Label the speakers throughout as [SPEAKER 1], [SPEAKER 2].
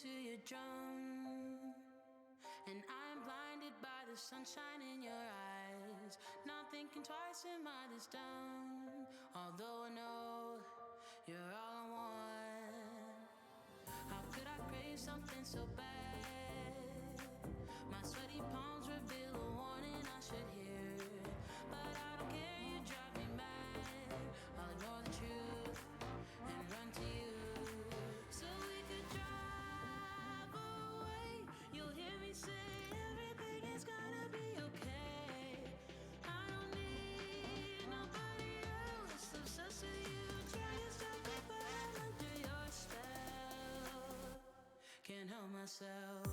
[SPEAKER 1] to your drum. And I'm blinded by the sunshine in your eyes. Not thinking twice, am I this dumb? Although I know you're all I want. How could I crave something so bad? My sweaty palms reveal a warning I should hear. But I don't care, you drive me mad. I'll ignore the truth and run to you. So we could drive away. You'll hear me say everything is gonna be okay. I don't need nobody else. Obsessed with you, try to stop me, but I'm under your spell. Can't help myself.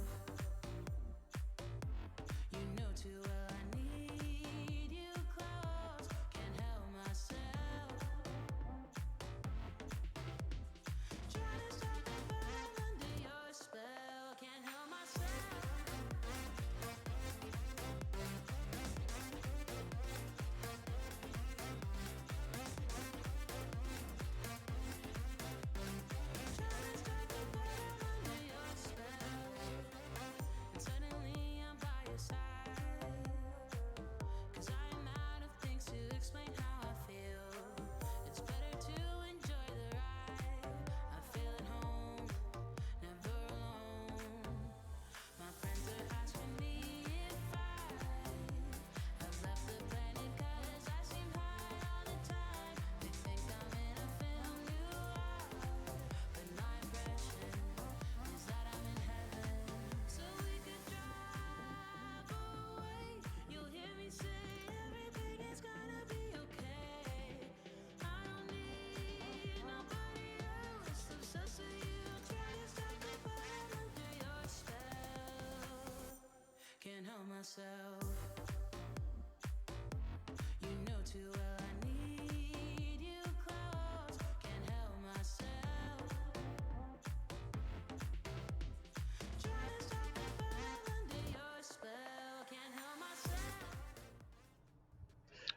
[SPEAKER 1] You know too well I need you close. Can't help myself. Trying to stop me, but I'm under your spell. Can't help myself. Trying to stop me, but I'm under your spell. And suddenly I'm by your side. 'Cause I am out of things to explain how I feel. It's better to enjoy the ride. I feel at home, never alone. My friends are asking me if I have left the planet 'cause I seem high all the time. They think I'm in a film noir, but my impression is that I'm in heaven. So we could drive away. You'll hear me say everything is gonna be okay. I don't need nobody else. Obsessed with you, try to stop me, but I'm under your spell. Can't help myself. You know too well I need you close. Can't help myself. Try to stop me, but I'm under your spell. Can't help myself.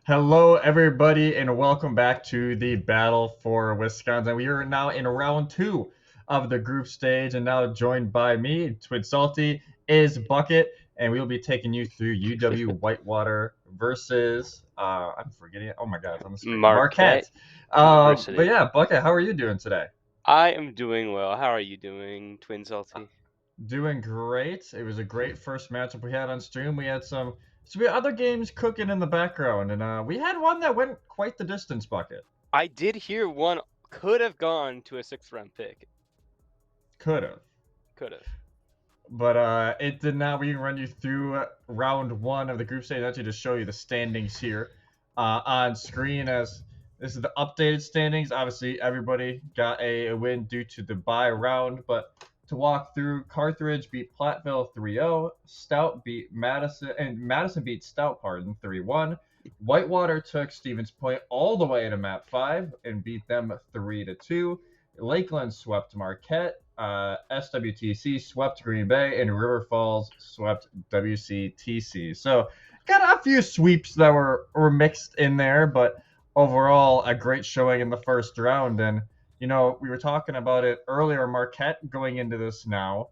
[SPEAKER 2] Hello, everybody, and welcome back to the Battle for Wisconsin. We are now in round 2 of the group stage, and now joined by me, Twin Salty, is Bucket, and we will be taking you through UW-WHITEWATER versus, I'm forgetting it. Oh my God, it's on the screen.
[SPEAKER 3] Marquette
[SPEAKER 2] But
[SPEAKER 3] University.
[SPEAKER 2] yeah, Bucket, how are you doing today?
[SPEAKER 3] I am doing well. How are you doing, Twin Salty?
[SPEAKER 2] Doing great. It was a great first matchup we had on stream. We had we had other games cooking in the background, and we had one that went quite the distance, Bucket.
[SPEAKER 3] I did hear one could have gone to a 6th-round pick.
[SPEAKER 2] Could have.
[SPEAKER 3] Could have.
[SPEAKER 2] But it did not. We can run you through round 1 of the group stage. Actually, just show you the standings here on screen. As this is the updated standings. Obviously, everybody got a win due to the bye round. But to walk through, Carthage beat Platteville 3-0. Stout beat Madison, and Madison beat Stout, 3-1. Whitewater took Stevens Point all the way to map 5 and beat them 3-2. Lakeland swept Marquette. SWTC swept Green Bay, and River Falls swept WCTC. So got a few sweeps that were mixed in there, but overall a great showing in the first round. And you know, we were talking about it earlier, Marquette going into this now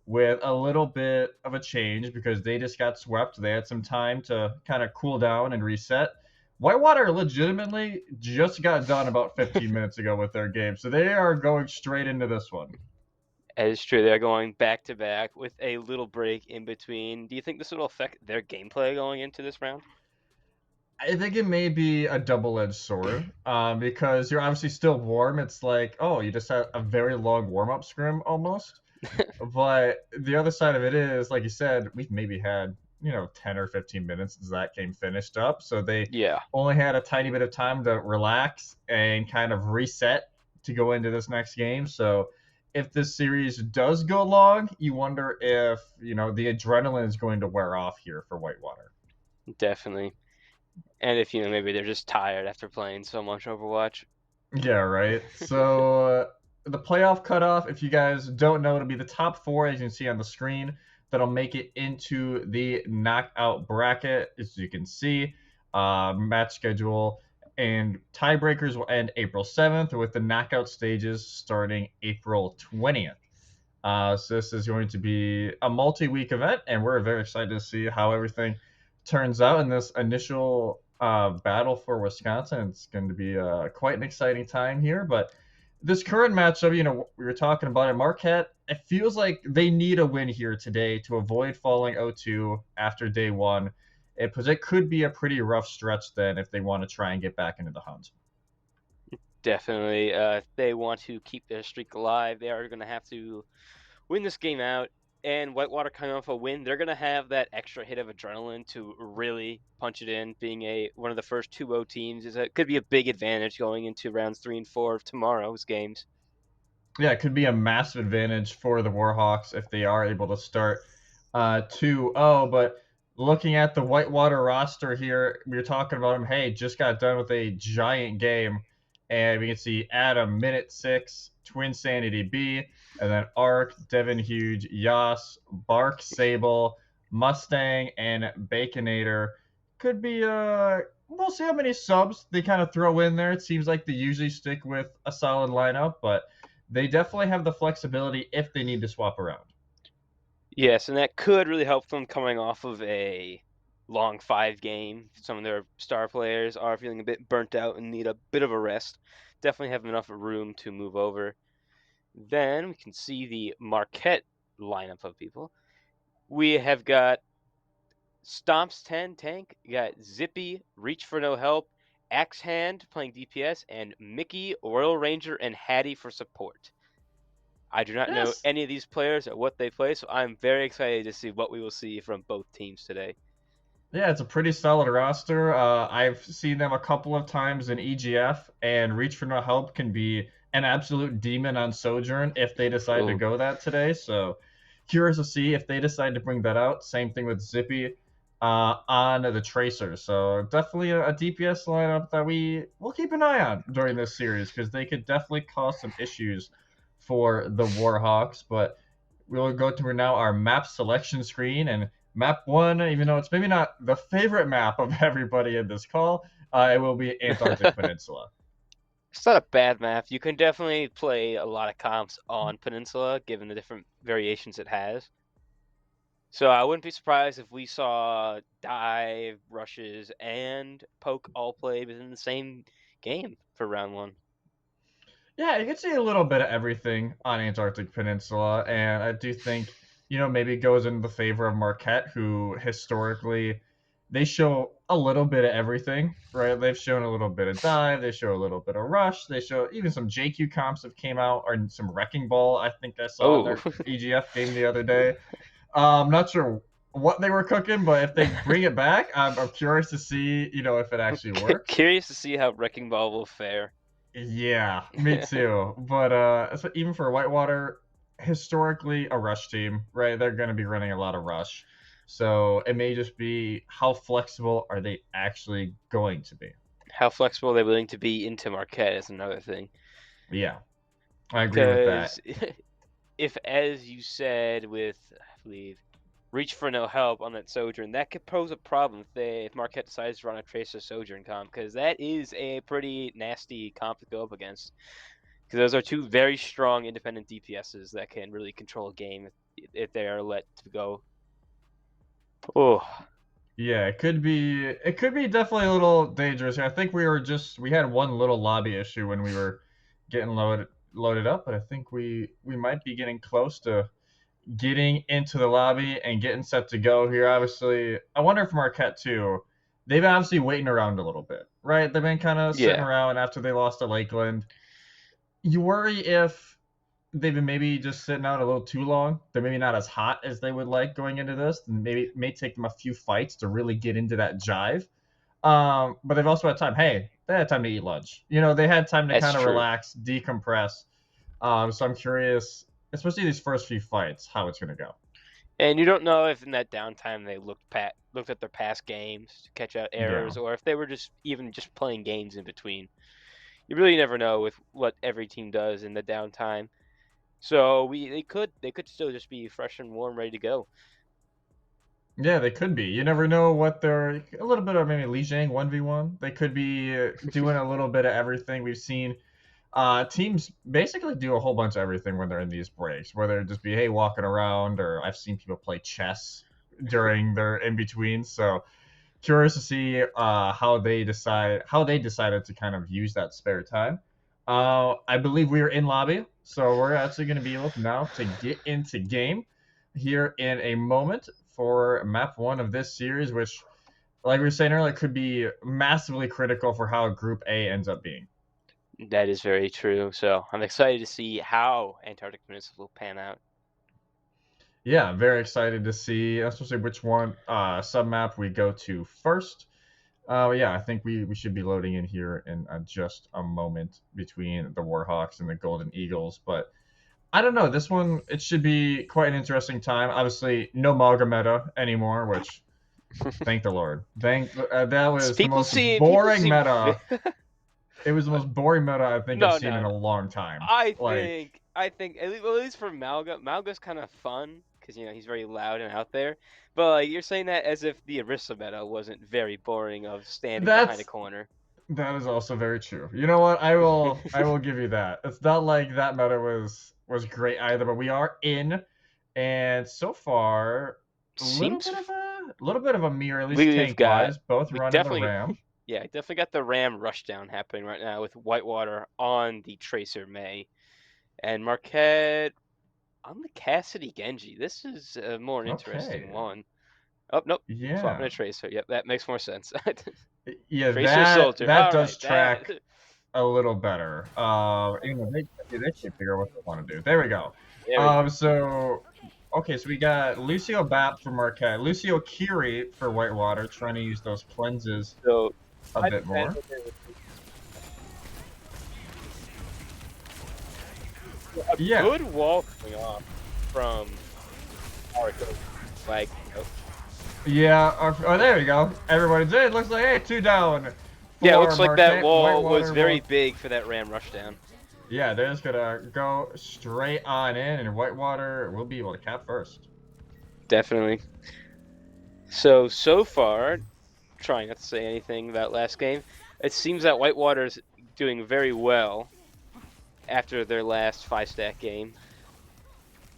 [SPEAKER 2] with a little bit of a change because they just got swept. They had some time to kind of cool down and reset. Whitewater legitimately just got done about 15 minutes ago with their game, so they are going straight into this one.
[SPEAKER 3] That is true. They're going back-to-back with a little break in between. Do you think this will affect their gameplay going into this round?
[SPEAKER 2] I think it may be a double-edged sword because you're obviously still warm. It's like, oh, you just had a very long warm-up scrim almost. But the other side of it is, like you said, we've maybe had 10 or 15 minutes since that game finished up. So they only had a tiny bit of time to relax and kind of reset to go into this next game. So if this series does go long, you wonder if, the adrenaline is going to wear off here for Whitewater.
[SPEAKER 3] Definitely. And if, maybe they're just tired after playing so much Overwatch.
[SPEAKER 2] Yeah, right. So the playoff cutoff, if you guys don't know, it'll be the top 4, as you can see on the screen, that'll make it into the knockout bracket. As you can see, match schedule and tiebreakers will end April 7th, with the knockout stages starting April 20th. So this is going to be a multi-week event, and we're very excited to see how everything turns out in this initial battle for Wisconsin. It's going to be quite an exciting time here. But this current matchup, we were talking about it. Marquette, it feels like they need a win here today to avoid falling 0-2 after day one. Because it could be a pretty rough stretch then if they want to try and get back into the hunt.
[SPEAKER 3] Definitely. If they want to keep their streak alive, they are going to have to win this game out. And Whitewater coming off a win, they're going to have that extra hit of adrenaline to really punch it in. Being one of the first 2-0 teams could be a big advantage going into rounds 3 and 4 of tomorrow's games.
[SPEAKER 2] Yeah, it could be a massive advantage for the Warhawks if they are able to start 2-0. But looking at the Whitewater roster here, we were talking about them. Hey, just got done with a giant game. And we can see Adam, minute 6, Twin Sanity B, and then Ark, Devin Huge, Yas, Bark, Sable, Mustang, and Baconator. Could be, we'll see how many subs they kind of throw in there. It seems like they usually stick with a solid lineup, but they definitely have the flexibility if they need to swap around.
[SPEAKER 3] Yes, and that could really help them coming off of a long 5 game. Some of their star players are feeling a bit burnt out and need a bit of a rest. Definitely have enough room to move over. Then we can see the Marquette lineup of people. We have got Stomps 10 tank, you got Zippy, Reach for No Help, Axe Hand playing DPS, and Mickey, Royal Ranger, and Hattie for support. I do not know
[SPEAKER 2] Yes.
[SPEAKER 3] any of these players or what they play, so I'm very excited to see what we will see from both teams today.
[SPEAKER 2] Yeah, it's a pretty solid roster. I've seen them a couple of times in EGF, and Reach for No Help can be an absolute demon on Sojourn if they decide to
[SPEAKER 3] Ooh.
[SPEAKER 2] go that today. So curious to see if they decide to bring that out. Same thing with Zippy on the Tracer. So definitely a DPS lineup that we'll keep an eye on during this series because they could definitely cause some issues for the Warhawks. But we'll go to now our map selection screen, and map 1, even though it's maybe not the favorite map of everybody in this call, it will be Antarctic Peninsula.
[SPEAKER 3] It's not a bad map. You can definitely play a lot of comps on Peninsula, given the different variations it has. So I wouldn't be surprised if we saw dive, rushes, and poke all play within the same game for round 1.
[SPEAKER 2] Yeah, you can see a little bit of everything on Antarctic Peninsula, and I do think, maybe it goes in the favor of Marquette, who historically they show a little bit of everything, right? They've shown a little bit of dive, they show a little bit of rush, they show even some JQ comps have came out, or some Wrecking Ball. I think I saw in
[SPEAKER 3] Oh.
[SPEAKER 2] their EGF game the other day. I'm not sure what they were cooking, but if they bring it back, I'm curious to see, if it actually works.
[SPEAKER 3] Curious to see how Wrecking Ball will fare.
[SPEAKER 2] Yeah, me too. But so even for Whitewater, historically a rush team, right? They're going to be running a lot of rush. So it may just be how flexible are they actually going to be?
[SPEAKER 3] How flexible are they willing to be into Marquette is another thing.
[SPEAKER 2] Yeah, I agree with that.
[SPEAKER 3] Because if, as you said, with, I believe, Reach for No Help on that Sojourn, that could pose a problem if Marquette decides to run a Tracer Sojourn comp, because that is a pretty nasty comp to go up against. Because those are two very strong independent DPSs that can really control a game if they are let to go. Oh.
[SPEAKER 2] Yeah, it could be definitely a little dangerous. I think we had one little lobby issue when we were getting loaded up, but I think we might be getting close to getting into the lobby and getting set to go here. Obviously, I wonder if Marquette too. They've been obviously waiting around a little bit, right? They've been kind of sitting
[SPEAKER 3] Yeah.
[SPEAKER 2] around after they lost to Lakeland. You worry if they've been maybe just sitting out a little too long. They're maybe not as hot as they would like going into this. And maybe it may take them a few fights to really get into that jive. But they've also had time. Hey, they had time to eat lunch. They had time to
[SPEAKER 3] That's
[SPEAKER 2] kind of
[SPEAKER 3] true.
[SPEAKER 2] relax, decompress. So I'm curious, especially these first few fights, how it's going to go.
[SPEAKER 3] And you don't know if in that downtime they looked at their past games to catch out
[SPEAKER 2] Yeah.
[SPEAKER 3] errors, or if they were just playing games in between. You really never know with what every team does in the downtime. So they could still just be fresh and warm, ready to go.
[SPEAKER 2] Yeah, they could be. You never know what they're a little bit of maybe Li Jiang 1v1. They could be doing a little bit of everything. We've seen teams basically do a whole bunch of everything when they're in these breaks, whether it just be hey walking around, or I've seen people play chess during their in between. So curious to see how they decided to kind of use that spare time. I believe we are in lobby, so we're actually going to be able to now to get into game here in a moment for map 1 of this series, which, like we were saying earlier, could be massively critical for how Group A ends up being.
[SPEAKER 3] That is very true. So I'm excited to see how Antarctic Peninsula will pan out.
[SPEAKER 2] Yeah, very excited to see, especially which one sub map we go to first. Yeah, I think we should be loading in here in just a moment between the Warhawks and the Golden Eagles. But I don't know. This one, it should be quite an interesting time. Obviously, no Malga meta anymore, which thank the Lord. That was the most boring meta. It was the most boring meta I think I've seen in a long time.
[SPEAKER 3] I think at least for Malga's kind of fun because he's very loud and out there. But like you're saying that as if the Orisa meta wasn't very boring of standing behind a corner.
[SPEAKER 2] That is also very true. You know what? I will give you that. It's not like that meta was great either, but we are in, and so far a little bit of a mirror, at least tank wise. Both running the Ram.
[SPEAKER 3] Yeah, definitely got the Ram rushdown happening right now with Whitewater on the Tracer May, and Marquette on the Cassidy Genji. This is a more interesting one. Oh nope, swapping a Tracer. Yep, that makes more sense.
[SPEAKER 2] Yeah,
[SPEAKER 3] Tracer Soldier.
[SPEAKER 2] That does track a little better. They can't figure out what they want to do. There we go. So we got Lucio Bap for Marquette, Lucio Kiri for Whitewater, trying to use those cleanses a bit more.
[SPEAKER 3] Good wall coming off from Arco. Like,
[SPEAKER 2] yeah. Oh, there we go. Everybody's in. It looks like, hey, 2 down.
[SPEAKER 3] Yeah, it looks like that wall was very big for that Ram rushdown.
[SPEAKER 2] Yeah, they're just gonna go straight on in, and Whitewater will be able to cap first.
[SPEAKER 3] Definitely. So far, trying not to say anything about last game, it seems that Whitewater's doing very well after their last 5-stack game.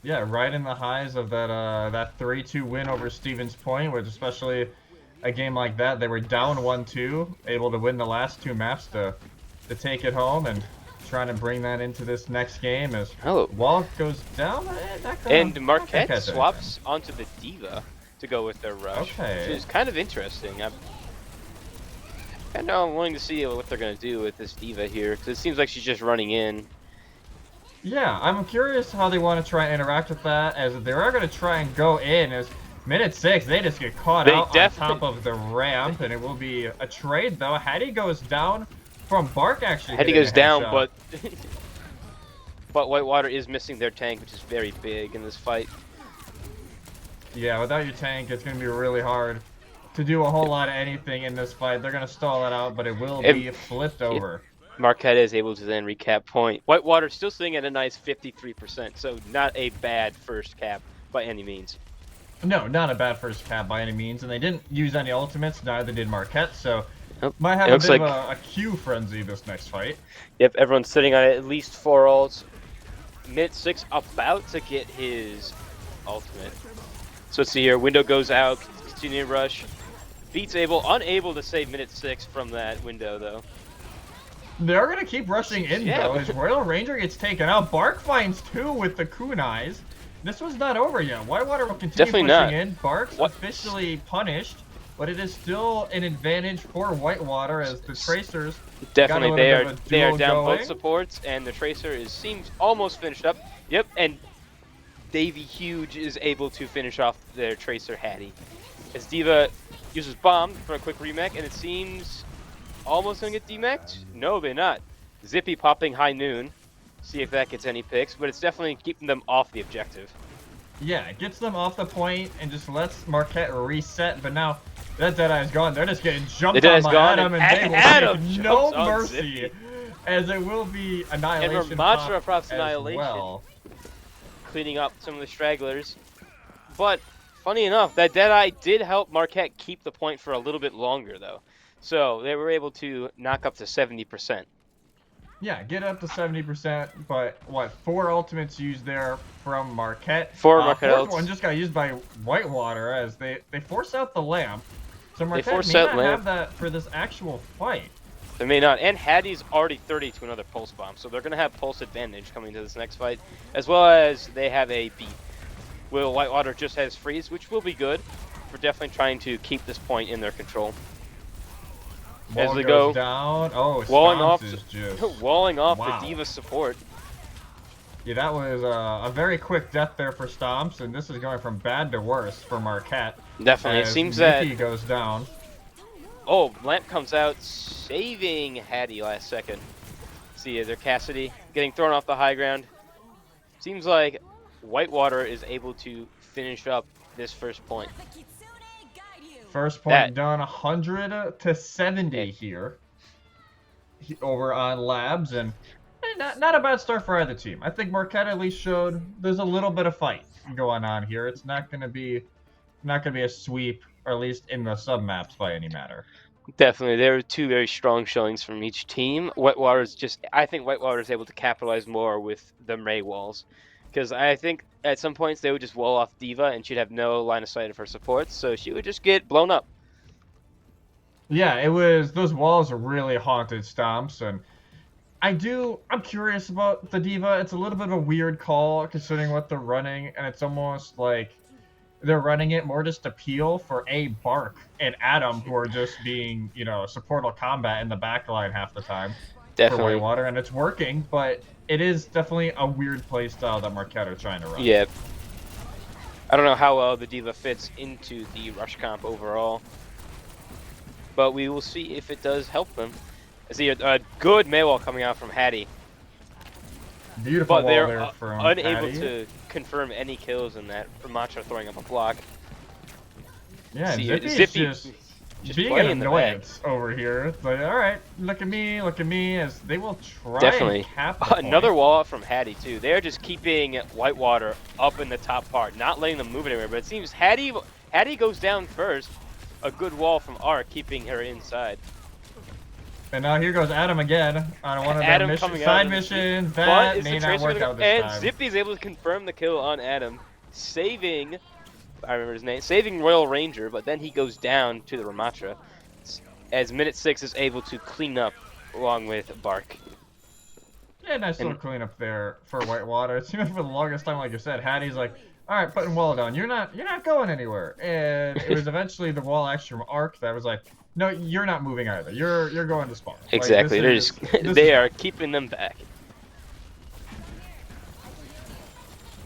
[SPEAKER 2] Yeah, right in the highs of that 3-2 win over Stevens Point, which especially a game like that, they were down 1-2, able to win the last 2 maps to take it home, and trying to bring that into this next game as wall goes down.
[SPEAKER 3] And Marquette swaps onto the Diva to go with their rush, which is kind of interesting. I'm willing to see what they're going to do with this Diva here, because it seems like she's just running in.
[SPEAKER 2] Yeah, I'm curious how they want to try and interact with that, as they are going to try and go in as minute 6, they just get caught out on top of the ramp, and it will be a trade, though. Hattie goes down from Bark, actually.
[SPEAKER 3] Hattie goes down, but Whitewater is missing their tank, which is very big in this fight.
[SPEAKER 2] Yeah, without your tank, it's going to be really hard to do a whole lot of anything in this fight. They're going to stall it out, but it will be flipped over.
[SPEAKER 3] Marquette is able to then recap point. Whitewater still sitting at a nice 53%, so not a bad first cap by any means.
[SPEAKER 2] No, not a bad first cap by any means, and they didn't use any ultimates, neither did Marquette, so might have a bit of a Q frenzy this next fight.
[SPEAKER 3] Yep, everyone's sitting on at least 4 ults. Minute 6 about to get his ultimate. So let's see here, window goes out, continue to rush. Beats unable to save minute 6 from that window, though.
[SPEAKER 2] They're going to keep rushing in, though, as Royal Ranger gets taken out. Bark finds 2 with the kunais. This was not over yet. Whitewater will continue pushing in. Bark's officially punished, but it is still an advantage for Whitewater as the Tracers
[SPEAKER 3] definitely they are down both supports, and the Tracer seems almost finished up. Yep, and Davey Huge is able to finish off their Tracer Hattie. As Diva uses Bomb for a quick remake, and it seems almost gonna get demeched? No, they're not. Zippy popping High Noon. See if that gets any picks, but it's definitely keeping them off the objective.
[SPEAKER 2] Yeah, it gets them off the point and just lets Marquette reset, but now that Deadeye is gone, they're just getting jumped on by Adam, and they will take no mercy, as it will be Annihilation
[SPEAKER 3] and Ramatra props Annihilation,
[SPEAKER 2] well.
[SPEAKER 3] Cleaning up some of the stragglers. But, funny enough, that Deadeye did help Marquette keep the point for a little bit longer, though. So, they were able to knock up to 70%.
[SPEAKER 2] Yeah, get up to 70%, but what, 4 ultimates used there from Marquette.
[SPEAKER 3] Four Marquette
[SPEAKER 2] Fourth
[SPEAKER 3] ults.
[SPEAKER 2] one just got used by Whitewater as they force out the lamp. So Marquette
[SPEAKER 3] force
[SPEAKER 2] may
[SPEAKER 3] out
[SPEAKER 2] not
[SPEAKER 3] lamp.
[SPEAKER 2] have that for this actual fight.
[SPEAKER 3] They may not. And Hattie's already 30 to another pulse bomb, so they're going to have pulse advantage coming to this next fight, as well as they have a beat. Will Whitewater just has freeze, which will be good for definitely trying to keep this point in their control.
[SPEAKER 2] Wall
[SPEAKER 3] As they
[SPEAKER 2] goes
[SPEAKER 3] go,
[SPEAKER 2] down. Oh,
[SPEAKER 3] walling
[SPEAKER 2] Stomps
[SPEAKER 3] off,
[SPEAKER 2] is just...
[SPEAKER 3] walling off
[SPEAKER 2] wow.
[SPEAKER 3] the Diva support.
[SPEAKER 2] Yeah, that was a very quick death there for Stomps, and this is going from bad to worse for Marquette.
[SPEAKER 3] Definitely. It
[SPEAKER 2] As
[SPEAKER 3] seems
[SPEAKER 2] Mickey
[SPEAKER 3] that...
[SPEAKER 2] goes down.
[SPEAKER 3] Oh, Lamp comes out, saving Hattie last second. See, they're Cassidy getting thrown off the high ground. Seems like Whitewater is able to finish up this first point.
[SPEAKER 2] First point done, 100 to 70 here over on Labs, and not a bad start for either team. I think Marquette at least showed there's a little bit of fight going on here. It's not going to be a sweep, or at least in the sub maps by any matter.
[SPEAKER 3] Definitely, there are two very strong showings from each team. I think Whitewater is able to capitalize more with the Ray walls, because I think at some points they would just wall off Diva and she'd have no line of sight of her supports, so she would just get blown up.
[SPEAKER 2] Yeah, those walls are really haunted Stomps, and I'm curious about the Diva. It's a little bit of a weird call considering what they're running, and it's almost like they're running it more just appeal for Bark and Adam, who are just being, supportal combat in the backline half the time.
[SPEAKER 3] Definitely.
[SPEAKER 2] For Whitewater, and it's working, but it is definitely a weird play style that Marquette are trying to run.
[SPEAKER 3] Yeah. I don't know how well the Diva fits into the rush comp overall, but we will see if it does help them. I see a good Maywall coming out from Hattie.
[SPEAKER 2] Beautiful
[SPEAKER 3] but
[SPEAKER 2] wall
[SPEAKER 3] they're
[SPEAKER 2] there from
[SPEAKER 3] unable
[SPEAKER 2] Hattie.
[SPEAKER 3] to confirm any kills in that. Macho throwing up a block.
[SPEAKER 2] Yeah,
[SPEAKER 3] See,
[SPEAKER 2] Zippy's just being an
[SPEAKER 3] playing the
[SPEAKER 2] annoyance over here. It's like, all right, look at me, as they will try
[SPEAKER 3] Definitely.
[SPEAKER 2] and cap the
[SPEAKER 3] Another
[SPEAKER 2] point.
[SPEAKER 3] wall from Hattie, too. They're just keeping Whitewater up in the top part, not letting them move anywhere. But it seems Hattie goes down first. A good wall from Ark, keeping her inside.
[SPEAKER 2] And now here goes Adam again on one of
[SPEAKER 3] Adam
[SPEAKER 2] their
[SPEAKER 3] coming
[SPEAKER 2] side
[SPEAKER 3] out
[SPEAKER 2] missions.
[SPEAKER 3] But
[SPEAKER 2] That
[SPEAKER 3] is
[SPEAKER 2] may
[SPEAKER 3] the
[SPEAKER 2] not work
[SPEAKER 3] tracer
[SPEAKER 2] out this
[SPEAKER 3] and
[SPEAKER 2] time.
[SPEAKER 3] Zippy's able to confirm the kill on Adam, saving, I remember his name, saving Royal Ranger, but then he goes down to the Ramatra, as Minute 6 is able to clean up along with Bark.
[SPEAKER 2] Yeah, nice little cleanup there for Whitewater. It seemed for the longest time, like you said, Hattie's like, all right, putting wall down. You're not going anywhere. And it was eventually the wall action from Ark that was like, no, you're not moving either. You're going to spawn.
[SPEAKER 3] Exactly. They are keeping them back.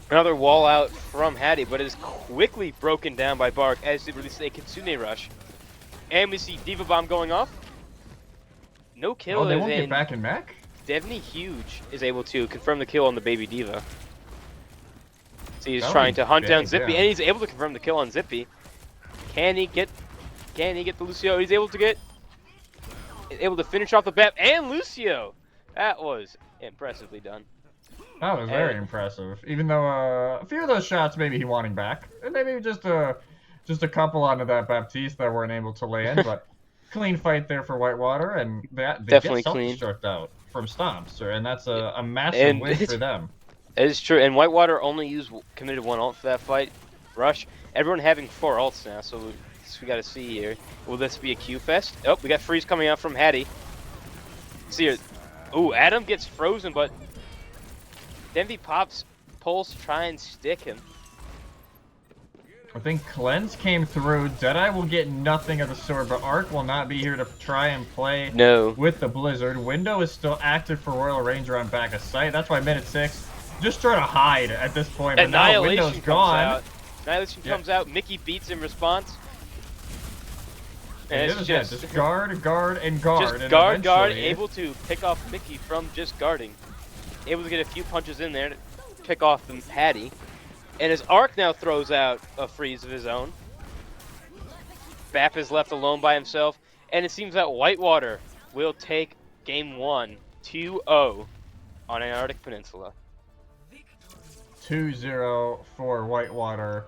[SPEAKER 3] Another wall out from Hattie, but it is quickly broken down by Bark as they release a Kitsune Rush. And we see Diva Bomb going off. No kill.
[SPEAKER 2] Oh, they won't get back in mech?
[SPEAKER 3] Devney Huge is able to confirm the kill on the baby Diva. So he's
[SPEAKER 2] That
[SPEAKER 3] trying
[SPEAKER 2] was
[SPEAKER 3] to hunt down
[SPEAKER 2] big,
[SPEAKER 3] Zippy,
[SPEAKER 2] yeah.
[SPEAKER 3] and he's able to confirm the kill on Zippy. Can he get the Lucio? He's able to finish off the BAP and Lucio. That was impressively done.
[SPEAKER 2] That was very impressive. Even though a few of those shots maybe he wanting back, and maybe just a couple onto that Baptiste that weren't able to land, but clean fight there for Whitewater, and they
[SPEAKER 3] Definitely
[SPEAKER 2] get
[SPEAKER 3] clean.
[SPEAKER 2] self-destruct out from Stomps, and that's a massive win for them.
[SPEAKER 3] That is true, and Whitewater only committed one ult for that fight. Rush. Everyone having 4 ults now, so we got to see here. Will this be a Q fest? Oh, we got freeze coming out from Hattie. See here. Ooh, Adam gets frozen, but Denvy pops pulse to try and stick him.
[SPEAKER 2] I think Cleanse came through. Deadeye will get nothing of the sort, but Ark will not be here to try and play with the Blizzard. Window is still active for Royal Ranger on back of sight. That's why Minute 6 just try to hide at this point. But now Window's gone.
[SPEAKER 3] Annihilation comes out. Mickey beats in response.
[SPEAKER 2] And it's just guard, and guard.
[SPEAKER 3] Just guard, able to pick off Mickey from just guarding. Able to get a few punches in there to pick off the Hattie. And as Ark now throws out a freeze of his own, Bap is left alone by himself. And it seems that Whitewater will take game 1, 2-0 on Antarctic Peninsula.
[SPEAKER 2] 2-0 for Whitewater.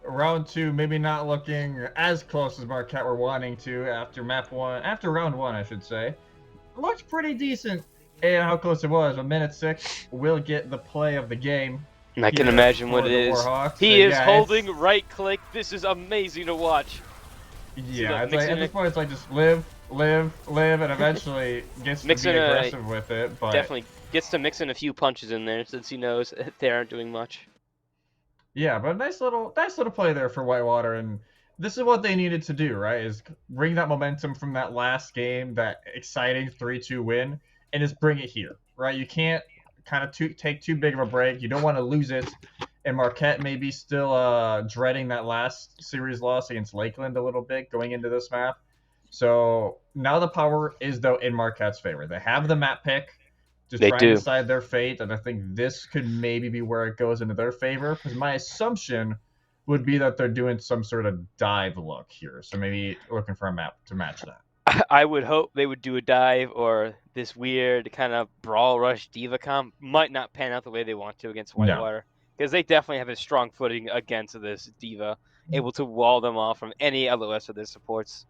[SPEAKER 2] Round 2 maybe not looking as close as Marquette were wanting to after round 1, I should say. Looked pretty decent And how close it was. A minute 6 will get the play of the game.
[SPEAKER 3] And I can
[SPEAKER 2] here
[SPEAKER 3] imagine what
[SPEAKER 2] for
[SPEAKER 3] it
[SPEAKER 2] the
[SPEAKER 3] is.
[SPEAKER 2] Warhawks.
[SPEAKER 3] He
[SPEAKER 2] And
[SPEAKER 3] is
[SPEAKER 2] yeah,
[SPEAKER 3] holding right click. This is amazing to watch.
[SPEAKER 2] Yeah, it's like
[SPEAKER 3] mixing
[SPEAKER 2] at this point it's like just live, and eventually gets to
[SPEAKER 3] Mixing
[SPEAKER 2] be
[SPEAKER 3] a-
[SPEAKER 2] aggressive with it. But
[SPEAKER 3] Definitely gets to mix in a few punches in there since he knows they aren't doing much.
[SPEAKER 2] yeah, but nice little play there for Whitewater, and this is what they needed to do, right? Is bring that momentum from that last game, that exciting 3-2 win, and just bring it here, right? You can't kind of take too big of a break. You don't want to lose it. And Marquette may be still dreading that last series loss against Lakeland a little bit going into this map. So now the power is, though, in Marquette's favor. They have the map pick to
[SPEAKER 3] They
[SPEAKER 2] try
[SPEAKER 3] do.
[SPEAKER 2] and decide their fate, and I think this could maybe be where it goes into their favor, because my assumption would be that they're doing some sort of dive look here. So maybe looking for a map to match that.
[SPEAKER 3] I would hope they would do a dive, or this weird kind of brawl rush diva comp might not pan out the way they want to against Whitewater, because they definitely have a strong footing against this diva, able to wall them off from any other rest of their supports.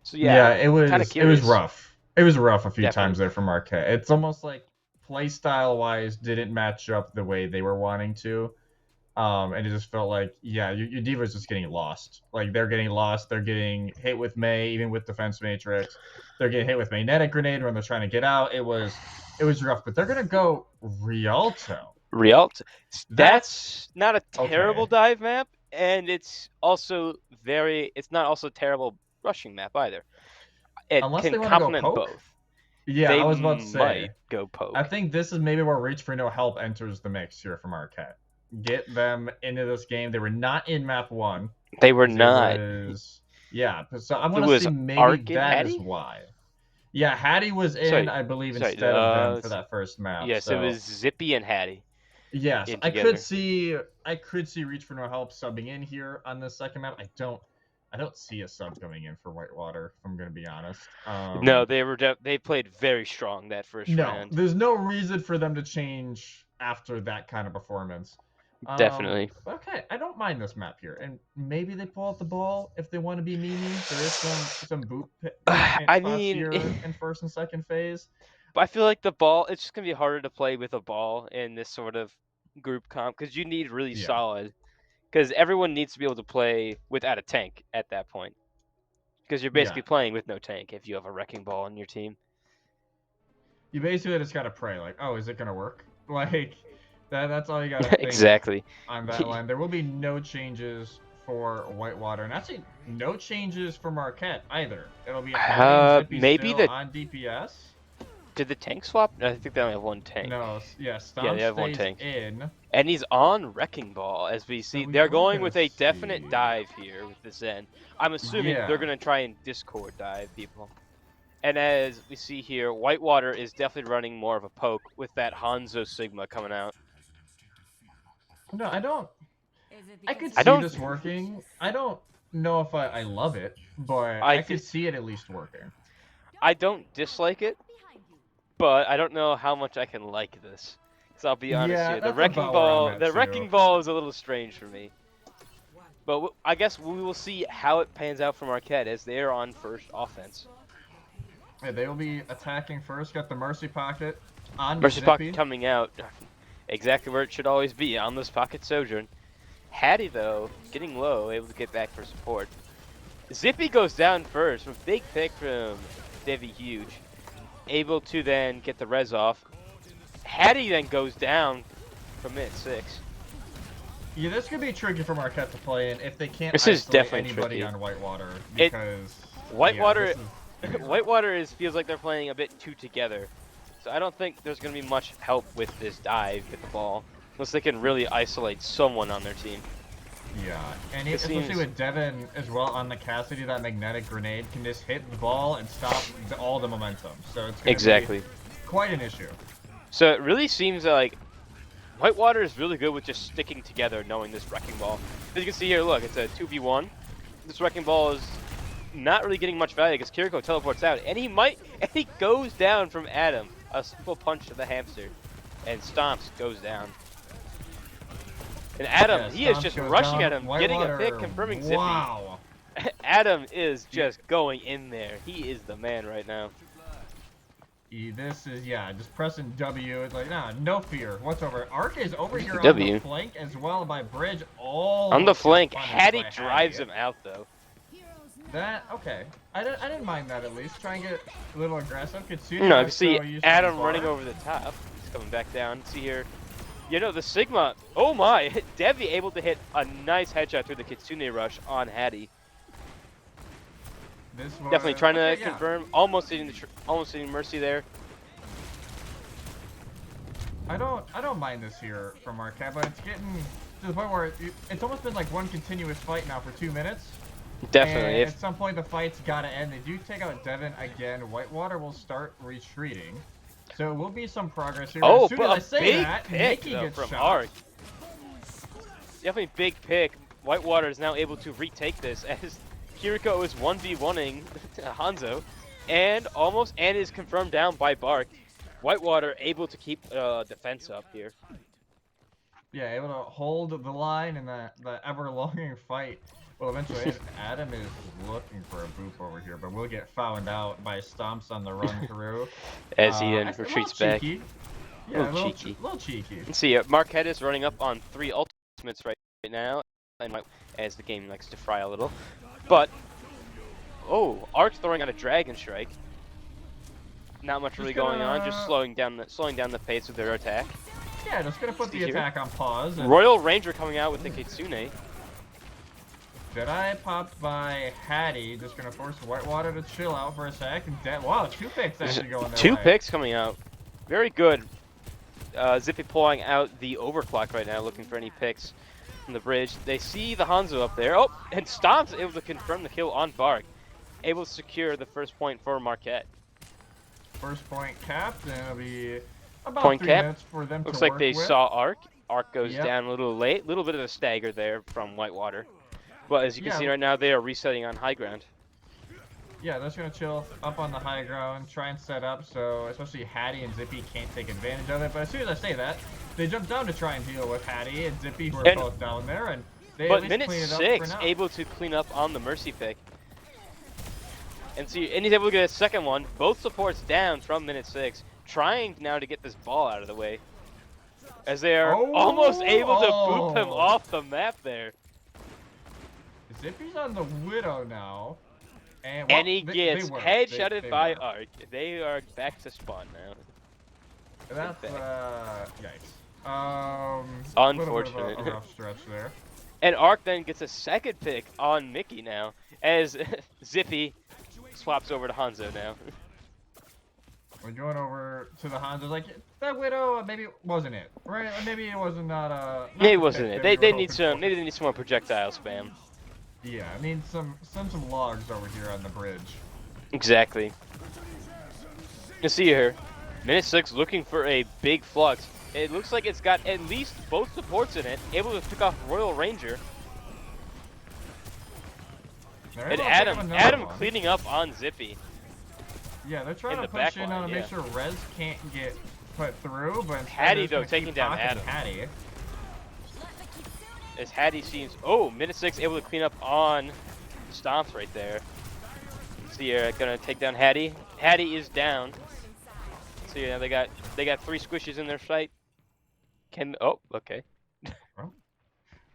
[SPEAKER 3] So yeah,
[SPEAKER 2] it
[SPEAKER 3] kind of
[SPEAKER 2] was
[SPEAKER 3] curious.
[SPEAKER 2] rough. It was rough a few
[SPEAKER 3] Definitely.
[SPEAKER 2] times there for Marquette. It's almost like play style wise didn't match up the way they were wanting to. And it just felt like, yeah, your Diva's just getting lost. Like, they're getting lost. They're getting hit with May, even with Defense Matrix. They're getting hit with Magnetic Grenade when they're trying to get out. It was rough. But they're going to go Rialto.
[SPEAKER 3] That's not a terrible
[SPEAKER 2] okay.
[SPEAKER 3] dive map, and it's also it's not also a terrible rushing map either. It
[SPEAKER 2] Unless
[SPEAKER 3] can
[SPEAKER 2] they want to go
[SPEAKER 3] complement
[SPEAKER 2] poke.
[SPEAKER 3] both.
[SPEAKER 2] Yeah,
[SPEAKER 3] They
[SPEAKER 2] I was about to say.
[SPEAKER 3] might go poke.
[SPEAKER 2] I think this is maybe where Reach for No Help enters the mix here for Marquette. Get them into this game. They were not in map 1.
[SPEAKER 3] They were not.
[SPEAKER 2] Yeah, so I
[SPEAKER 3] It
[SPEAKER 2] want to
[SPEAKER 3] was
[SPEAKER 2] see maybe
[SPEAKER 3] Ark and
[SPEAKER 2] that is
[SPEAKER 3] Hattie?
[SPEAKER 2] why. Yeah, Hattie was in,
[SPEAKER 3] Sorry,
[SPEAKER 2] I believe,
[SPEAKER 3] sorry,
[SPEAKER 2] instead of them for that first map.
[SPEAKER 3] Yes,
[SPEAKER 2] so.
[SPEAKER 3] it was Zippy and Hattie.
[SPEAKER 2] Yes,
[SPEAKER 3] in
[SPEAKER 2] I
[SPEAKER 3] together.
[SPEAKER 2] could see Reach for No Help subbing in here on this second map. I don't see a sub going in for Whitewater, if I'm going to be honest.
[SPEAKER 3] No, they played very strong that first round.
[SPEAKER 2] There's no reason for them to change after that kind of performance.
[SPEAKER 3] Definitely.
[SPEAKER 2] Okay, I don't mind this map here, and maybe they pull out the ball if they want to be memey. There is some boot
[SPEAKER 3] I
[SPEAKER 2] spots
[SPEAKER 3] mean,
[SPEAKER 2] here in first and second phase.
[SPEAKER 3] But I feel like the ball, it's just going to be harder to play with a ball in this sort of group comp because you need really solid. Because everyone needs to be able to play without a tank at that point. Because you're basically playing with no tank if you have a wrecking ball on your team.
[SPEAKER 2] You basically just got to pray, like, oh, is it going to work? Like, that's all you got to think
[SPEAKER 3] Exactly.
[SPEAKER 2] on that line. There will be no changes for Whitewater, and actually no changes for Marquette either. It'll be Zippy
[SPEAKER 3] maybe
[SPEAKER 2] still on DPS.
[SPEAKER 3] Did the tank swap? No, I think they only have one tank.
[SPEAKER 2] No, yeah,
[SPEAKER 3] they have one tank.
[SPEAKER 2] In.
[SPEAKER 3] And he's on Wrecking Ball, as we see. They're going with a definite dive here with the Zen. I'm assuming they're going to try and Discord dive people. And as we see here, Whitewater is definitely running more of a poke with that Hanzo Sigma coming out.
[SPEAKER 2] No, I don't. I could see this working. I don't know if I love it, but I could see it at least working.
[SPEAKER 3] I don't dislike it, but I don't know how much I can like this. So I'll be honest here. The Wrecking Ball is a little strange for me. But I guess we will see how it pans out for Marquette as they are on first offense.
[SPEAKER 2] Yeah, they will be attacking first. Got the Mercy Pocket on
[SPEAKER 3] Mercy Pocket coming out. Exactly where it should always be, on this Pocket Sojourn. Hattie, though, getting low, able to get back for support. Zippy goes down first with a big pick from Devi Huge. Able to then get the res off. Hattie then goes down from minute 6.
[SPEAKER 2] Yeah, this could be tricky for Marquette to play in if they can't
[SPEAKER 3] isolate
[SPEAKER 2] anybody on Whitewater, because
[SPEAKER 3] Whitewater feels like they're playing a bit too together. So I don't think there's going to be much help with this dive with the ball, unless they can really isolate someone on their team.
[SPEAKER 2] Yeah, and especially with Devin as well on the Cassidy, that magnetic grenade can just hit the ball and stop all the momentum. So it's going to be quite an issue.
[SPEAKER 3] So it really seems like Whitewater is really good with just sticking together, knowing this Wrecking Ball. As you can see here, look, it's a 2v1. This Wrecking Ball is not really getting much value because Kiriko teleports out, and he goes down from Adam. A simple punch to the hamster, and Stomps goes down. And Adam, he is just rushing at him, getting a pick, confirming Zippy.
[SPEAKER 2] Wow.
[SPEAKER 3] Adam is just going in there. He is the man right now.
[SPEAKER 2] This is, yeah, just pressing W. It's like, nah, no fear whatsoever. Arc is over here on
[SPEAKER 3] W.
[SPEAKER 2] the flank as well by Bridge. Oh,
[SPEAKER 3] On the
[SPEAKER 2] got
[SPEAKER 3] flank,
[SPEAKER 2] punished
[SPEAKER 3] Hattie
[SPEAKER 2] by
[SPEAKER 3] drives
[SPEAKER 2] Hattie.
[SPEAKER 3] him out though.
[SPEAKER 2] That, okay. I didn't mind that at least. Try and get a little aggressive. Kitsune
[SPEAKER 3] No, you can see
[SPEAKER 2] so used to
[SPEAKER 3] Adam
[SPEAKER 2] the
[SPEAKER 3] running
[SPEAKER 2] bar.
[SPEAKER 3] over the top. He's coming back down. See here. You know, the Sigma. Oh my! Devi able to hit a nice headshot through the Kitsune rush on Hattie.
[SPEAKER 2] This was,
[SPEAKER 3] Definitely trying to
[SPEAKER 2] okay, yeah.
[SPEAKER 3] confirm. Almost hitting Mercy there.
[SPEAKER 2] I don't mind this here from Marquette, but it's getting to the point where it's almost been like one continuous fight now for 2 minutes.
[SPEAKER 3] Definitely.
[SPEAKER 2] And at some point the fight's gotta end. They do take out Devin again. Whitewater will start retreating. So it will be some progress here.
[SPEAKER 3] Oh,
[SPEAKER 2] as soon as
[SPEAKER 3] but
[SPEAKER 2] I
[SPEAKER 3] a
[SPEAKER 2] say
[SPEAKER 3] big
[SPEAKER 2] that,
[SPEAKER 3] pick
[SPEAKER 2] Mickey
[SPEAKER 3] though,
[SPEAKER 2] gets
[SPEAKER 3] from
[SPEAKER 2] shot.
[SPEAKER 3] Arc. Definitely big pick. Whitewater is now able to retake this as Kiriko is 1v1ing Hanzo, and is confirmed down by Bark. Whitewater able to keep defense up here.
[SPEAKER 2] Yeah, able to hold the line in the ever-longing fight. Well, eventually, Adam is looking for a boop over here, but will get found out by Stomps on the run through.
[SPEAKER 3] As he
[SPEAKER 2] A
[SPEAKER 3] retreats
[SPEAKER 2] little
[SPEAKER 3] back.
[SPEAKER 2] cheeky. Yeah,
[SPEAKER 3] Little cheeky.
[SPEAKER 2] Little cheeky.
[SPEAKER 3] Let's see, Marquette is running up on 3 ultimates right now, and as the game likes to fry a little. But, oh, Arc's throwing out a Dragon Strike. Not much really going on, just slowing down the pace of their attack.
[SPEAKER 2] Yeah, just gonna put the attack on pause. And
[SPEAKER 3] Royal Ranger coming out with the Kitsune.
[SPEAKER 2] Jedi popped by Hattie, just gonna force Whitewater to chill out for a sec. And wow, 2 picks actually going their
[SPEAKER 3] 2
[SPEAKER 2] way.
[SPEAKER 3] picks coming out. Very good. Zippy pulling out the overclock right now, looking for any picks from the bridge. They see the Hanzo up there. Oh, and Stomp's able to confirm the kill on Bark. Able to secure the first point for Marquette.
[SPEAKER 2] First point capped, and it'll be about
[SPEAKER 3] Point
[SPEAKER 2] 3
[SPEAKER 3] cap.
[SPEAKER 2] minutes for them
[SPEAKER 3] Looks
[SPEAKER 2] to
[SPEAKER 3] like
[SPEAKER 2] work
[SPEAKER 3] they
[SPEAKER 2] with.
[SPEAKER 3] saw Arc. Arc goes
[SPEAKER 2] Yep.
[SPEAKER 3] down a little late. Little bit of a stagger there from Whitewater. But as you can
[SPEAKER 2] Yeah.
[SPEAKER 3] see right now, they are resetting on high ground.
[SPEAKER 2] Yeah, they're just gonna chill up on the high ground, try and set up so especially Hattie and Zippy can't take advantage of it. But as soon as I say that, they jump down to try and deal with Hattie and Zippy, who are both down there, and they at
[SPEAKER 3] But
[SPEAKER 2] least
[SPEAKER 3] minute
[SPEAKER 2] clean it up
[SPEAKER 3] 6,
[SPEAKER 2] for now.
[SPEAKER 3] able to clean up on the Mercy pick. And he's able to get a second one. Both supports down from minute 6. Trying now to get this ball out of the way. As they are almost able to boop him off the map there.
[SPEAKER 2] Zippy's on the Widow now. And,
[SPEAKER 3] And he gets
[SPEAKER 2] they
[SPEAKER 3] headshotted
[SPEAKER 2] they
[SPEAKER 3] by
[SPEAKER 2] were.
[SPEAKER 3] Arc. They are back to spawn now.
[SPEAKER 2] That's, yikes.
[SPEAKER 3] Unfortunate.
[SPEAKER 2] Little bit of a rough stretch there.
[SPEAKER 3] And Arc then gets a second pick on Mickey now. As Zippy swaps over to Hanzo now.
[SPEAKER 2] We're going over to the Hanzo. Like, that Widow maybe wasn't it, right? Maybe it wasn't
[SPEAKER 3] Maybe
[SPEAKER 2] the
[SPEAKER 3] wasn't
[SPEAKER 2] pick
[SPEAKER 3] it.
[SPEAKER 2] that
[SPEAKER 3] They
[SPEAKER 2] we were
[SPEAKER 3] need
[SPEAKER 2] hoping
[SPEAKER 3] some.
[SPEAKER 2] for.
[SPEAKER 3] Maybe they need some more projectile spam.
[SPEAKER 2] Yeah, I need some logs over here on the bridge.
[SPEAKER 3] Exactly. You see here, minute 6 looking for a big flux. It looks like it's got at least both supports in it. Able to pick off Royal Ranger.
[SPEAKER 2] They're
[SPEAKER 3] And
[SPEAKER 2] able to pick up another
[SPEAKER 3] Adam
[SPEAKER 2] one.
[SPEAKER 3] cleaning up on Zippy.
[SPEAKER 2] Yeah, they're trying
[SPEAKER 3] in
[SPEAKER 2] to
[SPEAKER 3] the
[SPEAKER 2] push
[SPEAKER 3] back
[SPEAKER 2] in
[SPEAKER 3] line,
[SPEAKER 2] to
[SPEAKER 3] yeah.
[SPEAKER 2] make sure Rez can't get put through, but instead
[SPEAKER 3] Hattie,
[SPEAKER 2] they're
[SPEAKER 3] though,
[SPEAKER 2] just gonna
[SPEAKER 3] taking
[SPEAKER 2] keep
[SPEAKER 3] down
[SPEAKER 2] pocketing
[SPEAKER 3] Adam.
[SPEAKER 2] Hattie.
[SPEAKER 3] As Hattie seems, minute 6 able to clean up on Stomps right there. See here, gonna take down Hattie. Hattie is down. So yeah, they got 3 squishes in their sight. Okay.
[SPEAKER 2] Well,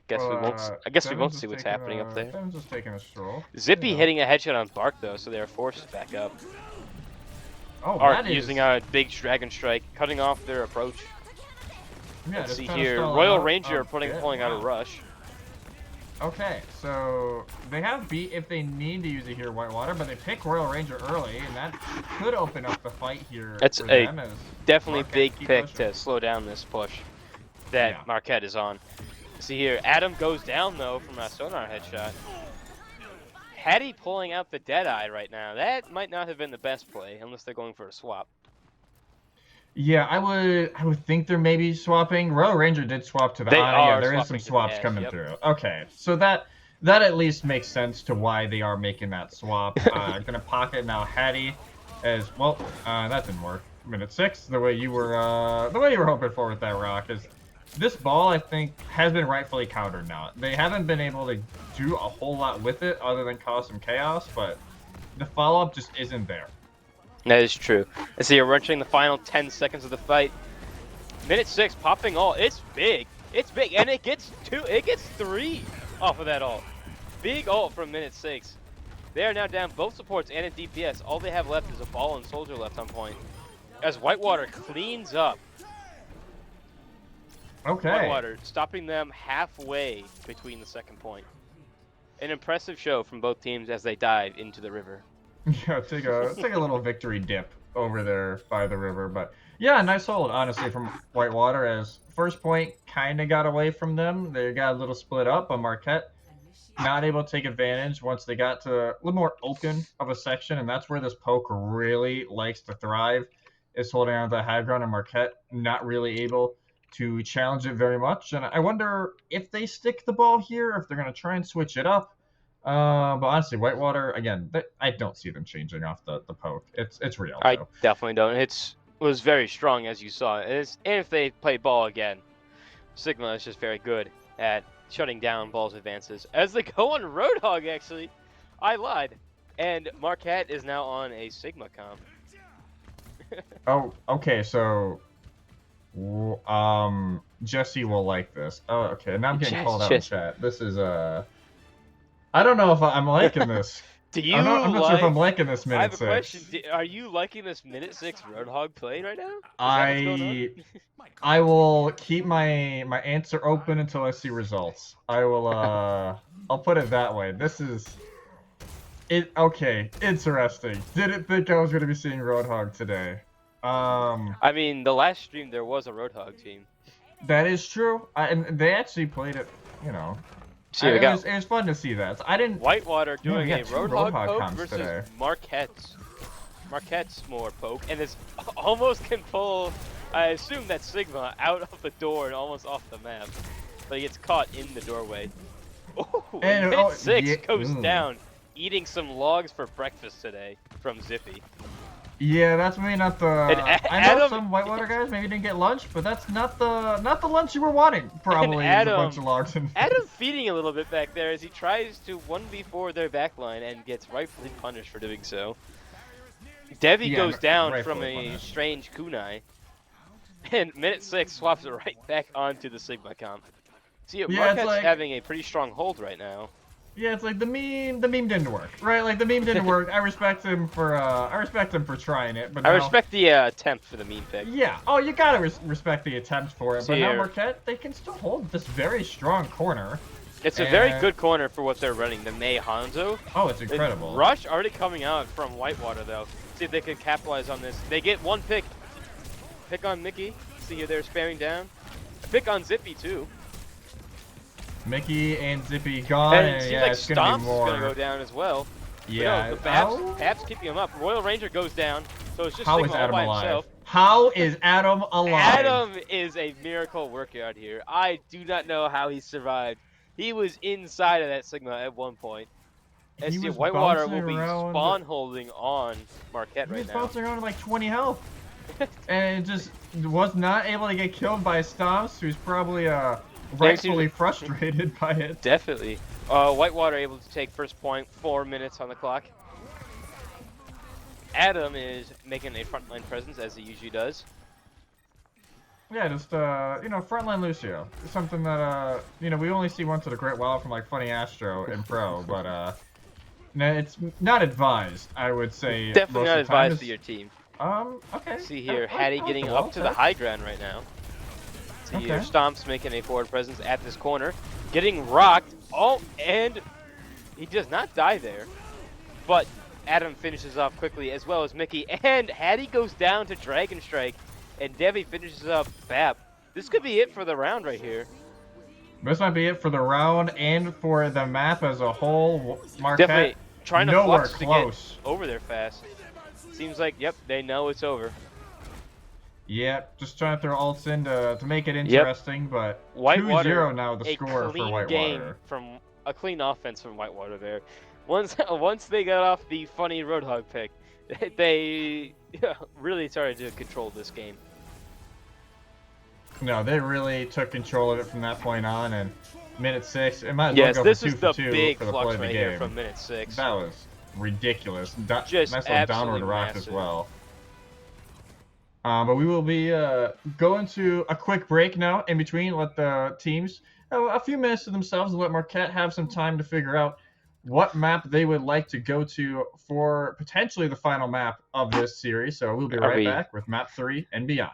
[SPEAKER 3] Guess we won't. I guess we
[SPEAKER 2] Devin's
[SPEAKER 3] won't
[SPEAKER 2] just
[SPEAKER 3] see what's
[SPEAKER 2] taking
[SPEAKER 3] happening up there.
[SPEAKER 2] Devin's just taking a stroll.
[SPEAKER 3] Zippy
[SPEAKER 2] You know.
[SPEAKER 3] hitting a headshot on Bark though, so they are forced back up.
[SPEAKER 2] Oh,
[SPEAKER 3] Arc
[SPEAKER 2] that is,
[SPEAKER 3] using a big Dragon Strike, cutting off their approach.
[SPEAKER 2] yeah,
[SPEAKER 3] Let's
[SPEAKER 2] just
[SPEAKER 3] see
[SPEAKER 2] kinda
[SPEAKER 3] here,
[SPEAKER 2] stalling
[SPEAKER 3] Royal
[SPEAKER 2] out
[SPEAKER 3] Ranger
[SPEAKER 2] a bit.
[SPEAKER 3] pulling out a
[SPEAKER 2] Wow.
[SPEAKER 3] rush.
[SPEAKER 2] Okay, so they have beat if they need to use it here, Whitewater, but they pick Royal Ranger early, and that could open up the fight here
[SPEAKER 3] That's
[SPEAKER 2] for
[SPEAKER 3] a
[SPEAKER 2] them as
[SPEAKER 3] Definitely
[SPEAKER 2] Marquette
[SPEAKER 3] big
[SPEAKER 2] keep
[SPEAKER 3] pick
[SPEAKER 2] pushing.
[SPEAKER 3] to slow down this push that
[SPEAKER 2] Yeah.
[SPEAKER 3] Marquette is on. See here, Adam goes down though from a sonar headshot. Hattie pulling out the Deadeye right now. That might not have been the best play unless they're going for a swap.
[SPEAKER 2] Yeah, I would think they're maybe swapping. Royal Ranger did swap to the
[SPEAKER 3] They
[SPEAKER 2] yeah,
[SPEAKER 3] are
[SPEAKER 2] there is
[SPEAKER 3] swapping
[SPEAKER 2] some
[SPEAKER 3] to the
[SPEAKER 2] swaps
[SPEAKER 3] edge,
[SPEAKER 2] coming
[SPEAKER 3] yep.
[SPEAKER 2] through. Okay, so that at least makes sense to why they are making that swap. Gonna pocket now Hattie as well. That didn't work. Minute 6, the way you were hoping for with that rock is this ball, I think, has been rightfully countered now. They haven't been able to do a whole lot with it other than cause some chaos, but the follow-up just isn't there.
[SPEAKER 3] That is true. And so you're entering the final 10 seconds of the fight. Minute 6, popping ult. It's big. It's big, and it gets 2. It gets 3 off of that ult. Big ult from minute 6. They are now down both supports and a DPS. All they have left is a ball and soldier left on point. As Whitewater cleans up.
[SPEAKER 2] Okay.
[SPEAKER 3] Whitewater stopping them halfway between the second point. An impressive show from both teams as they dive into the river.
[SPEAKER 2] Yeah, take a little victory dip over there by the river, but yeah, nice hold honestly from Whitewater. As first point kind of got away from them, they got a little split up, but Marquette not able to take advantage once they got to a little more open of a section, and that's where this poke really likes to thrive, is holding on to the high ground, and Marquette not really able to challenge it very much. And I wonder if they stick the ball here, if they're going to try and switch it up. But honestly, Whitewater, again, I don't see them changing off the poke. It's real.
[SPEAKER 3] I
[SPEAKER 2] though.
[SPEAKER 3] definitely don't. It was very strong, as you saw. And if they play ball again, Sigma is just very good at shutting down Ball's advances. As they go on Roadhog, actually, I lied. And Marquette is now on a Sigma comp.
[SPEAKER 2] Oh, okay, so Jesse will like this. Oh, okay, now I'm getting called out in chat. This is I don't know if I'm liking this.
[SPEAKER 3] Do you?
[SPEAKER 2] I'm not sure if I'm liking this minute
[SPEAKER 3] I have a
[SPEAKER 2] 6.
[SPEAKER 3] question. Are you liking this minute 6 Roadhog play right now? Is that what's going on?
[SPEAKER 2] I will keep my answer open until I see results. I will I'll put it that way. This is it. Okay, interesting. Didn't think I was gonna be seeing Roadhog today.
[SPEAKER 3] I mean, the last stream there was a Roadhog team.
[SPEAKER 2] That is true. And they actually played it. You know. It was fun to see that. So I didn't.
[SPEAKER 3] Whitewater doing a Roadhog poke
[SPEAKER 2] comps
[SPEAKER 3] versus
[SPEAKER 2] today.
[SPEAKER 3] Marquette's more poke, and this almost can pull. I assume that's Sigma out of the door and almost off the map, but he gets caught in the doorway. Oh, and minute 6 goes down, eating some logs for breakfast today from Zippy.
[SPEAKER 2] Yeah, that's maybe not the. I know some Whitewater guys maybe didn't get lunch, but that's not the lunch you were wanting. Probably a bunch of logs.
[SPEAKER 3] Adam feeding a little bit back there as he tries to 1v4 their backline and gets rightfully punished for doing so. Devi goes down from a strange kunai, and minute 6 swaps it right back onto the Sigma comp. See, Marquette's having a pretty strong hold right now.
[SPEAKER 2] Yeah, it's like the meme didn't work, right? Like the meme didn't work. I respect him for trying it, but
[SPEAKER 3] I respect the attempt for the meme pick.
[SPEAKER 2] Yeah. Oh, you gotta respect the attempt for it.
[SPEAKER 3] So
[SPEAKER 2] but now Marquette, they can still hold this very strong corner.
[SPEAKER 3] It's a very good corner for what they're running. The Mei Hanzo.
[SPEAKER 2] Oh, it's incredible.
[SPEAKER 3] Rush already coming out from Whitewater though. See if they can capitalize on this. They get one pick. Pick on Mickey. See here they're spamming down. A pick on Zippy too.
[SPEAKER 2] Mickey and Zippy gone,
[SPEAKER 3] and it seems like
[SPEAKER 2] it's gonna be more.
[SPEAKER 3] Stomp's gonna go down as well.
[SPEAKER 2] Yeah,
[SPEAKER 3] but no, Bab's keeping him up. Royal Ranger goes down, so it's just
[SPEAKER 2] How
[SPEAKER 3] Sigma
[SPEAKER 2] is Adam
[SPEAKER 3] all by
[SPEAKER 2] alive?
[SPEAKER 3] himself.
[SPEAKER 2] How is Adam alive?
[SPEAKER 3] Adam is a miracle worker out here. I do not know how he survived. He was inside of that Sigma at one point. And see, Whitewater will be spawn holding on Marquette right now.
[SPEAKER 2] He was bouncing around with like 20 health. And just was not able to get killed by Stomps, who's probably rightfully frustrated by it.
[SPEAKER 3] Definitely. Whitewater able to take first point, 4 minutes on the clock. Adam is making a frontline presence as he usually does.
[SPEAKER 2] Yeah, just frontline Lucio. Something that we only see once in a great while from like Funny Astro in Pro, but it's not advised, I would say.
[SPEAKER 3] Definitely not advised for your team.
[SPEAKER 2] Okay.
[SPEAKER 3] See here, Hattie getting up to the high ground right now. See here, Stomp's making a forward presence at this corner. Getting rocked. Oh, and he does not die there. But Adam finishes off quickly, as well as Mickey. And Hattie goes down to Dragon Strike. And Devi finishes up Bap. This could be it for the round right here.
[SPEAKER 2] This might be it for the round and for the map as a whole. Marquette,
[SPEAKER 3] definitely trying to
[SPEAKER 2] nowhere
[SPEAKER 3] flux
[SPEAKER 2] close.
[SPEAKER 3] To get over there fast. Seems like, yep, they know it's over.
[SPEAKER 2] Yep, just trying to throw ults in to make it interesting, but 2-0 now the score for Whitewater.
[SPEAKER 3] A clean offense from Whitewater there. Once they got off the funny Roadhog pick, they really started to control this game.
[SPEAKER 2] No, they really took control of it from that point on, and minute 6, it might as well go
[SPEAKER 3] this
[SPEAKER 2] for 2
[SPEAKER 3] is the
[SPEAKER 2] for 2
[SPEAKER 3] big
[SPEAKER 2] for the
[SPEAKER 3] flux
[SPEAKER 2] play of the
[SPEAKER 3] right
[SPEAKER 2] game.
[SPEAKER 3] here from minute 6.
[SPEAKER 2] That was ridiculous.
[SPEAKER 3] Just
[SPEAKER 2] Nice little downward
[SPEAKER 3] absolutely
[SPEAKER 2] rock as
[SPEAKER 3] massive.
[SPEAKER 2] well. But we will be going to a quick break now in between. Let the teams have a few minutes to themselves and let Marquette have some time to figure out what map they would like to go to for potentially the final map of this series. So we'll be
[SPEAKER 3] Are
[SPEAKER 2] right
[SPEAKER 3] we-
[SPEAKER 2] back with map 3 and beyond.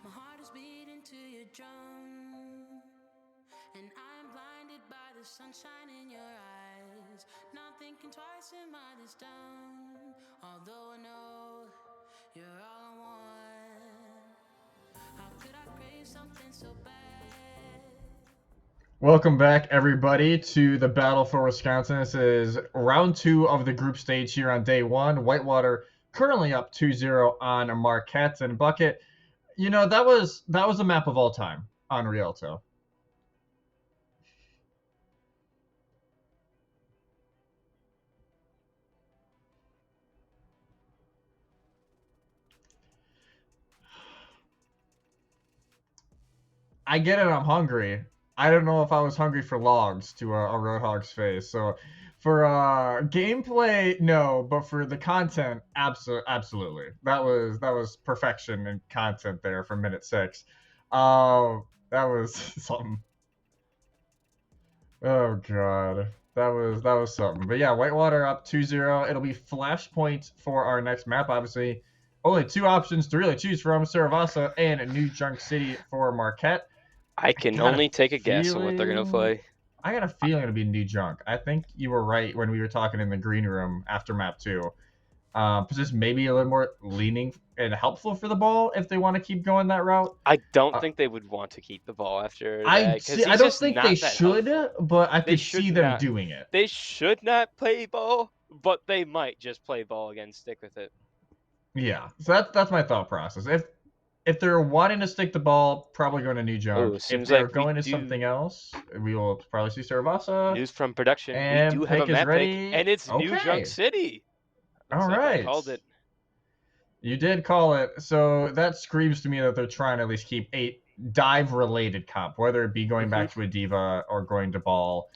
[SPEAKER 1] My heart is beating to your drum, and I'm blinded by the sunshine in your eyes. Not thinking twice, am I this dumb? Although I know you're all I want. How could I crave something so bad?
[SPEAKER 2] Welcome back, everybody, to the Battle for Wisconsin. This is round 2 of the group stage here on day 1. Whitewater currently up 2-0 on Marquette and Bucket. You know, that was a map of all time on Rialto. I get it, I'm hungry. I don't know if I was hungry for logs to a Roadhog's face. So for gameplay, no, but for the content, absolutely. That was perfection in content there for minute 6. That was something. Oh god. That was something. But yeah, Whitewater up 2-0. It'll be Flashpoint for our next map. Obviously, only 2 options to really choose from: Saravasa and New Junk City for Marquette.
[SPEAKER 3] I can
[SPEAKER 2] got a
[SPEAKER 3] only take a guess on what they're gonna
[SPEAKER 2] feeling-
[SPEAKER 3] play.
[SPEAKER 2] I got a feeling it'll be New Junk. I think you were right when we were talking in the green room after map 2. Just maybe a little more leaning and helpful for the ball if they want to keep going that route.
[SPEAKER 3] I don't
[SPEAKER 2] Uh,
[SPEAKER 3] think they would want to keep the ball after that
[SPEAKER 2] I
[SPEAKER 3] because
[SPEAKER 2] see. I
[SPEAKER 3] he's
[SPEAKER 2] don't
[SPEAKER 3] just
[SPEAKER 2] think
[SPEAKER 3] not
[SPEAKER 2] they
[SPEAKER 3] that
[SPEAKER 2] should,
[SPEAKER 3] helpful.
[SPEAKER 2] but I
[SPEAKER 3] They
[SPEAKER 2] could
[SPEAKER 3] should
[SPEAKER 2] see them
[SPEAKER 3] not.
[SPEAKER 2] doing it.
[SPEAKER 3] They should not play ball, but they might just play ball again, stick with it.
[SPEAKER 2] Yeah, so that's my thought process. if they're wanting to stick the ball, probably going to New Junk.
[SPEAKER 3] Ooh,
[SPEAKER 2] If
[SPEAKER 3] seems
[SPEAKER 2] they're
[SPEAKER 3] like we
[SPEAKER 2] going to
[SPEAKER 3] do-
[SPEAKER 2] something else, we will probably see Saravasa.
[SPEAKER 3] News from production. We
[SPEAKER 2] And
[SPEAKER 3] do have a
[SPEAKER 2] pick is
[SPEAKER 3] map pick,
[SPEAKER 2] ready.
[SPEAKER 3] and it's New Junk
[SPEAKER 2] Okay.
[SPEAKER 3] City. Looks
[SPEAKER 2] All
[SPEAKER 3] like I
[SPEAKER 2] right.
[SPEAKER 3] called it.
[SPEAKER 2] You did call it. So that screams to me that they're trying to at least keep a dive-related comp, whether it be going back to a diva or going to ball.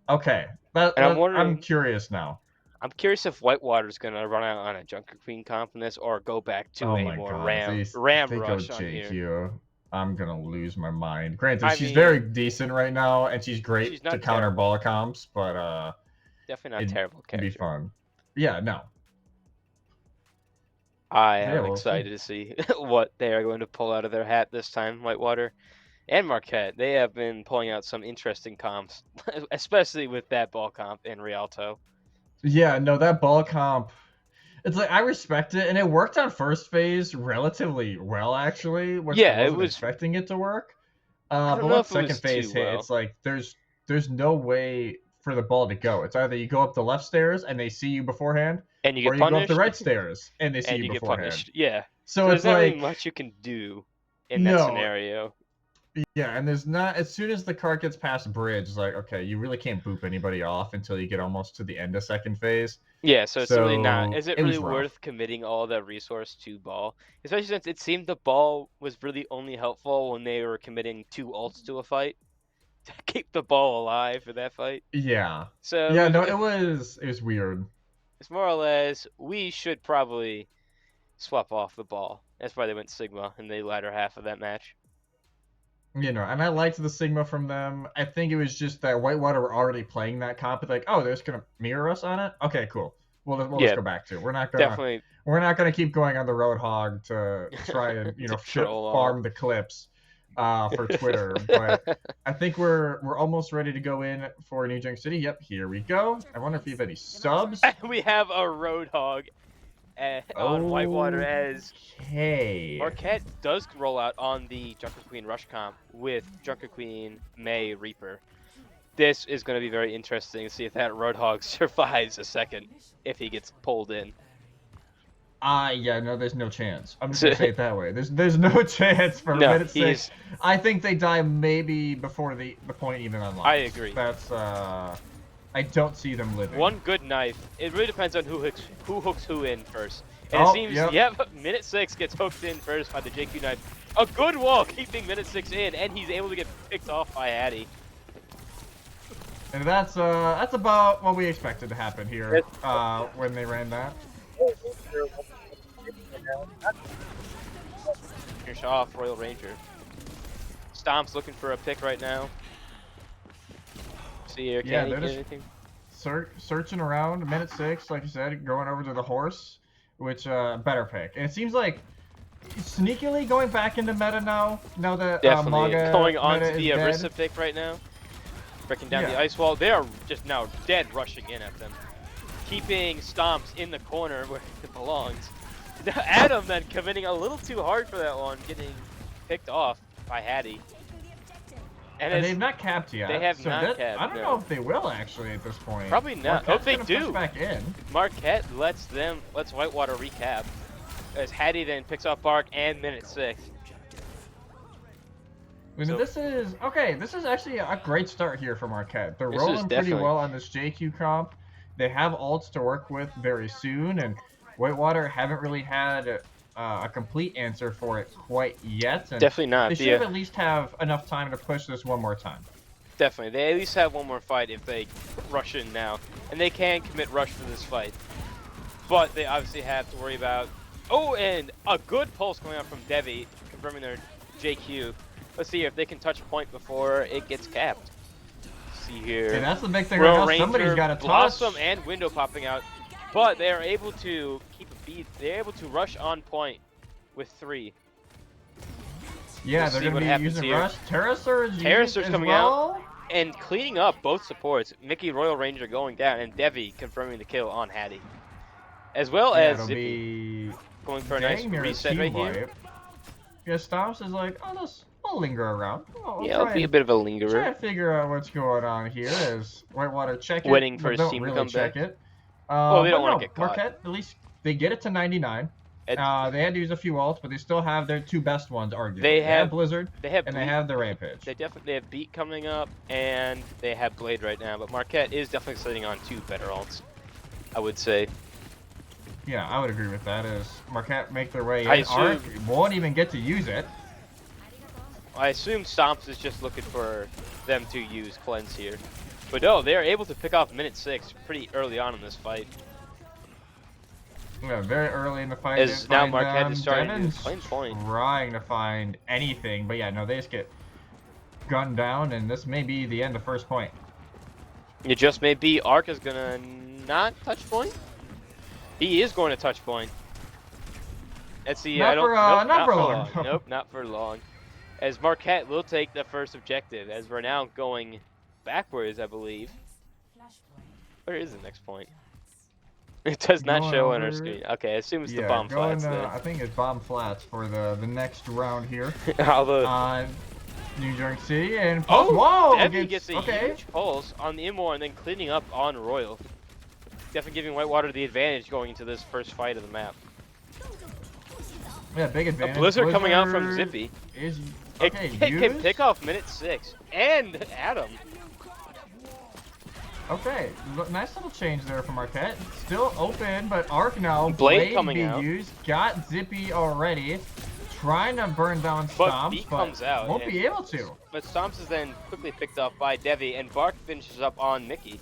[SPEAKER 2] Okay.
[SPEAKER 3] And I'm wondering.
[SPEAKER 2] I'm curious now.
[SPEAKER 3] I'm curious if Whitewater's gonna run out on a Junker Queen comp in this, or go back to
[SPEAKER 2] Oh
[SPEAKER 3] a
[SPEAKER 2] my
[SPEAKER 3] more
[SPEAKER 2] god. If
[SPEAKER 3] ram
[SPEAKER 2] they go
[SPEAKER 3] rush on here.
[SPEAKER 2] JQ, I'm gonna lose my mind. Granted,
[SPEAKER 3] I
[SPEAKER 2] she's
[SPEAKER 3] mean,
[SPEAKER 2] very decent right now, and she's great
[SPEAKER 3] she's
[SPEAKER 2] to
[SPEAKER 3] not
[SPEAKER 2] counter
[SPEAKER 3] terrible.
[SPEAKER 2] ball comps, but
[SPEAKER 3] Definitely not
[SPEAKER 2] it'd
[SPEAKER 3] terrible
[SPEAKER 2] be
[SPEAKER 3] character.
[SPEAKER 2] fun. Yeah, no.
[SPEAKER 3] I
[SPEAKER 2] Yeah,
[SPEAKER 3] am
[SPEAKER 2] we'll
[SPEAKER 3] excited to see what they are going to pull out of their hat this time, Whitewater and Marquette. They have been pulling out some interesting comps, especially with that ball comp in Rialto.
[SPEAKER 2] Yeah, no, that ball comp. It's like I respect it, and it worked on first phase relatively well, actually, which I
[SPEAKER 3] Yeah, it
[SPEAKER 2] wasn't
[SPEAKER 3] was.
[SPEAKER 2] expecting it to work.
[SPEAKER 3] I
[SPEAKER 2] But
[SPEAKER 3] don't know
[SPEAKER 2] once
[SPEAKER 3] if it
[SPEAKER 2] second
[SPEAKER 3] was too
[SPEAKER 2] phase hit,
[SPEAKER 3] well.
[SPEAKER 2] it's like there's no way for the ball to go. It's either you go up the left stairs and they see you beforehand,
[SPEAKER 3] And you
[SPEAKER 2] or
[SPEAKER 3] get
[SPEAKER 2] you go up the
[SPEAKER 3] punished.
[SPEAKER 2] right stairs and they see
[SPEAKER 3] And
[SPEAKER 2] you
[SPEAKER 3] you get
[SPEAKER 2] beforehand.
[SPEAKER 3] punished. Yeah.
[SPEAKER 2] So
[SPEAKER 3] there's
[SPEAKER 2] it's
[SPEAKER 3] not really
[SPEAKER 2] like
[SPEAKER 3] much you can do in that scenario.
[SPEAKER 2] Yeah, and there's not as soon as the cart gets past bridge, it's like okay, you really can't boop anybody off until you get almost to the end of second phase.
[SPEAKER 3] Yeah, so it's really not. Is it
[SPEAKER 2] was
[SPEAKER 3] really
[SPEAKER 2] rough.
[SPEAKER 3] worth committing all that resource to ball? Especially since it seemed the ball was really only helpful when they were committing 2 ults to a fight to keep the ball alive for that fight.
[SPEAKER 2] Yeah.
[SPEAKER 3] So
[SPEAKER 2] Yeah, no, it was weird.
[SPEAKER 3] it's more or less we should probably swap off the ball. That's why they went Sigma in the latter half of that match.
[SPEAKER 2] You know, and I liked the Sigma from them. I think it was just that Whitewater were already playing that comp. Like, oh, they're just gonna mirror us on it. Okay, cool. We'll just go back to it. We're not gonna keep going on the Roadhog to try and farm the clips for Twitter. But I think we're almost ready to go in for New Junk City. Yep, here we go. I wonder if you have any subs.
[SPEAKER 3] We have a Roadhog on Whitewater as Marquette does roll out on the Junker Queen Rush comp with Junker Queen May Reaper. This is going to be very interesting to see if that Roadhog survives a second if he gets pulled in.
[SPEAKER 2] Yeah, no, there's no chance. I'm just gonna say it that way. There's no chance for minute 6. I think they die maybe before the point even unlocks.
[SPEAKER 3] I agree.
[SPEAKER 2] That's I don't see them living.
[SPEAKER 3] One good knife. It really depends on who hooks who in first. And it seems, minute 6 gets hooked in first by the JQ knife. A good wall keeping minute 6 in, and he's able to get picked off by Hattie.
[SPEAKER 2] And that's about what we expected to happen here when they ran that.
[SPEAKER 3] Finish off Royal Ranger. Stomp's looking for a pick right now. See here, can he get anything?
[SPEAKER 2] Searching around, minute 6, like you said, going over to the horse, which better pick. And it seems like sneakily going back into meta now. Now that
[SPEAKER 3] definitely
[SPEAKER 2] Maga
[SPEAKER 3] going on to the
[SPEAKER 2] dead.
[SPEAKER 3] Arisa pick right now. Breaking down the ice wall. They are just now dead rushing in at them. Keeping Stomps in the corner where it belongs. Adam then committing a little too hard for that one, getting picked off by Hattie.
[SPEAKER 2] And they've not capped yet.
[SPEAKER 3] They have not capped.
[SPEAKER 2] I don't know if they will actually at this point.
[SPEAKER 3] Probably not.
[SPEAKER 2] Marquette's
[SPEAKER 3] they
[SPEAKER 2] gonna
[SPEAKER 3] do.
[SPEAKER 2] Push back in.
[SPEAKER 3] Marquette lets Whitewater recap as Hattie then picks off Bark and minute 6.
[SPEAKER 2] I mean, this is actually a great start here for Marquette. They're rolling pretty well on this JQ comp. They have ults to work with very soon, and Whitewater haven't really had a complete answer for it quite yet. And
[SPEAKER 3] definitely not.
[SPEAKER 2] They should at least have enough time to push this one more time.
[SPEAKER 3] Definitely. They at least have one more fight if they rush in now. And they can commit rush for this fight. But they obviously have to worry about... Oh, and a good pulse going out from Devi, confirming their JQ. Let's see if they can touch point before it gets capped. Let's see here.
[SPEAKER 2] And that's the big thing right now. Somebody's got to touch.
[SPEAKER 3] Blossom and Window popping out. But they are able to keep a beat. They're able to rush on point with 3.
[SPEAKER 2] Yeah, they're going to be using rush.
[SPEAKER 3] Terrasurge coming out and cleaning up both supports. Mickey Royal Ranger going down and Devi confirming the kill on Hattie. As well as Zippy going for a nice reset right here.
[SPEAKER 2] Yeah, Stomps is like, oh, I'll linger around.
[SPEAKER 3] I'll be a bit of a lingerer.
[SPEAKER 2] Try to figure out what's going on here as Whitewater check it.
[SPEAKER 3] Waiting for his team to come back.
[SPEAKER 2] It.
[SPEAKER 3] Well, they don't want to get caught.
[SPEAKER 2] Marquette, at least they get it to 99. They had to use a few ults, but they still have their two best ones, arguably.
[SPEAKER 3] They
[SPEAKER 2] They have
[SPEAKER 3] have-
[SPEAKER 2] Blizzard,
[SPEAKER 3] They have
[SPEAKER 2] and they
[SPEAKER 3] Bleak-
[SPEAKER 2] have the Rampage.
[SPEAKER 3] They definitely have Beat coming up, and they have Blade right now. But Marquette is definitely sitting on two better ults, I would say.
[SPEAKER 2] Yeah, I would agree with that. As Marquette make their way in,
[SPEAKER 3] I assume-
[SPEAKER 2] Arc won't even get to use it.
[SPEAKER 3] I assume Stomps is just looking for them to use Cleanse here. But no, they're able to pick off minute 6 pretty early on in this fight.
[SPEAKER 2] Yeah, very early in the fight.
[SPEAKER 3] As
[SPEAKER 2] they
[SPEAKER 3] now
[SPEAKER 2] find
[SPEAKER 3] Marquette
[SPEAKER 2] them.
[SPEAKER 3] is starting to
[SPEAKER 2] Devin's
[SPEAKER 3] claim point.
[SPEAKER 2] trying to find anything, but yeah, no, they just get gunned down, and this may be the end of first point.
[SPEAKER 3] It just may be Arc is gonna not touch point. He is going to touch point. Let's see.
[SPEAKER 2] Not
[SPEAKER 3] I don't.
[SPEAKER 2] for,
[SPEAKER 3] Nope,
[SPEAKER 2] not for
[SPEAKER 3] long.
[SPEAKER 2] long.
[SPEAKER 3] Nope, not for long. As Marquette will take the first objective, as we're now going backwards, I believe. Where is the next point? It does not
[SPEAKER 2] Going
[SPEAKER 3] show on our
[SPEAKER 2] over-
[SPEAKER 3] screen. Okay, I assume it's
[SPEAKER 2] Yeah,
[SPEAKER 3] the bomb
[SPEAKER 2] going,
[SPEAKER 3] flats then.
[SPEAKER 2] I think it's bomb flats for the next round here
[SPEAKER 3] Although
[SPEAKER 2] on New York City, and
[SPEAKER 3] Oh,
[SPEAKER 2] whoa,
[SPEAKER 3] Debbie gets a
[SPEAKER 2] okay.
[SPEAKER 3] huge pulse on the Immortal and then cleaning up on Royal. Definitely giving Whitewater the advantage going into this first fight of the map.
[SPEAKER 2] Yeah, big advantage.
[SPEAKER 3] A Blizzard coming out from Zippy.
[SPEAKER 2] Is
[SPEAKER 3] It
[SPEAKER 2] okay.
[SPEAKER 3] can
[SPEAKER 2] used?
[SPEAKER 3] pick off minute 6. And Adam.
[SPEAKER 2] Okay, nice little change there from Marquette. Still open, but Arc now.
[SPEAKER 3] Blade coming
[SPEAKER 2] be
[SPEAKER 3] out.
[SPEAKER 2] used. Got Zippy already. Trying to burn down
[SPEAKER 3] But
[SPEAKER 2] Stomps,
[SPEAKER 3] Beat
[SPEAKER 2] but
[SPEAKER 3] comes out.
[SPEAKER 2] won't
[SPEAKER 3] and-
[SPEAKER 2] be able to.
[SPEAKER 3] But Stomps is then quickly picked up by Devi, and Bark finishes up on Mickey.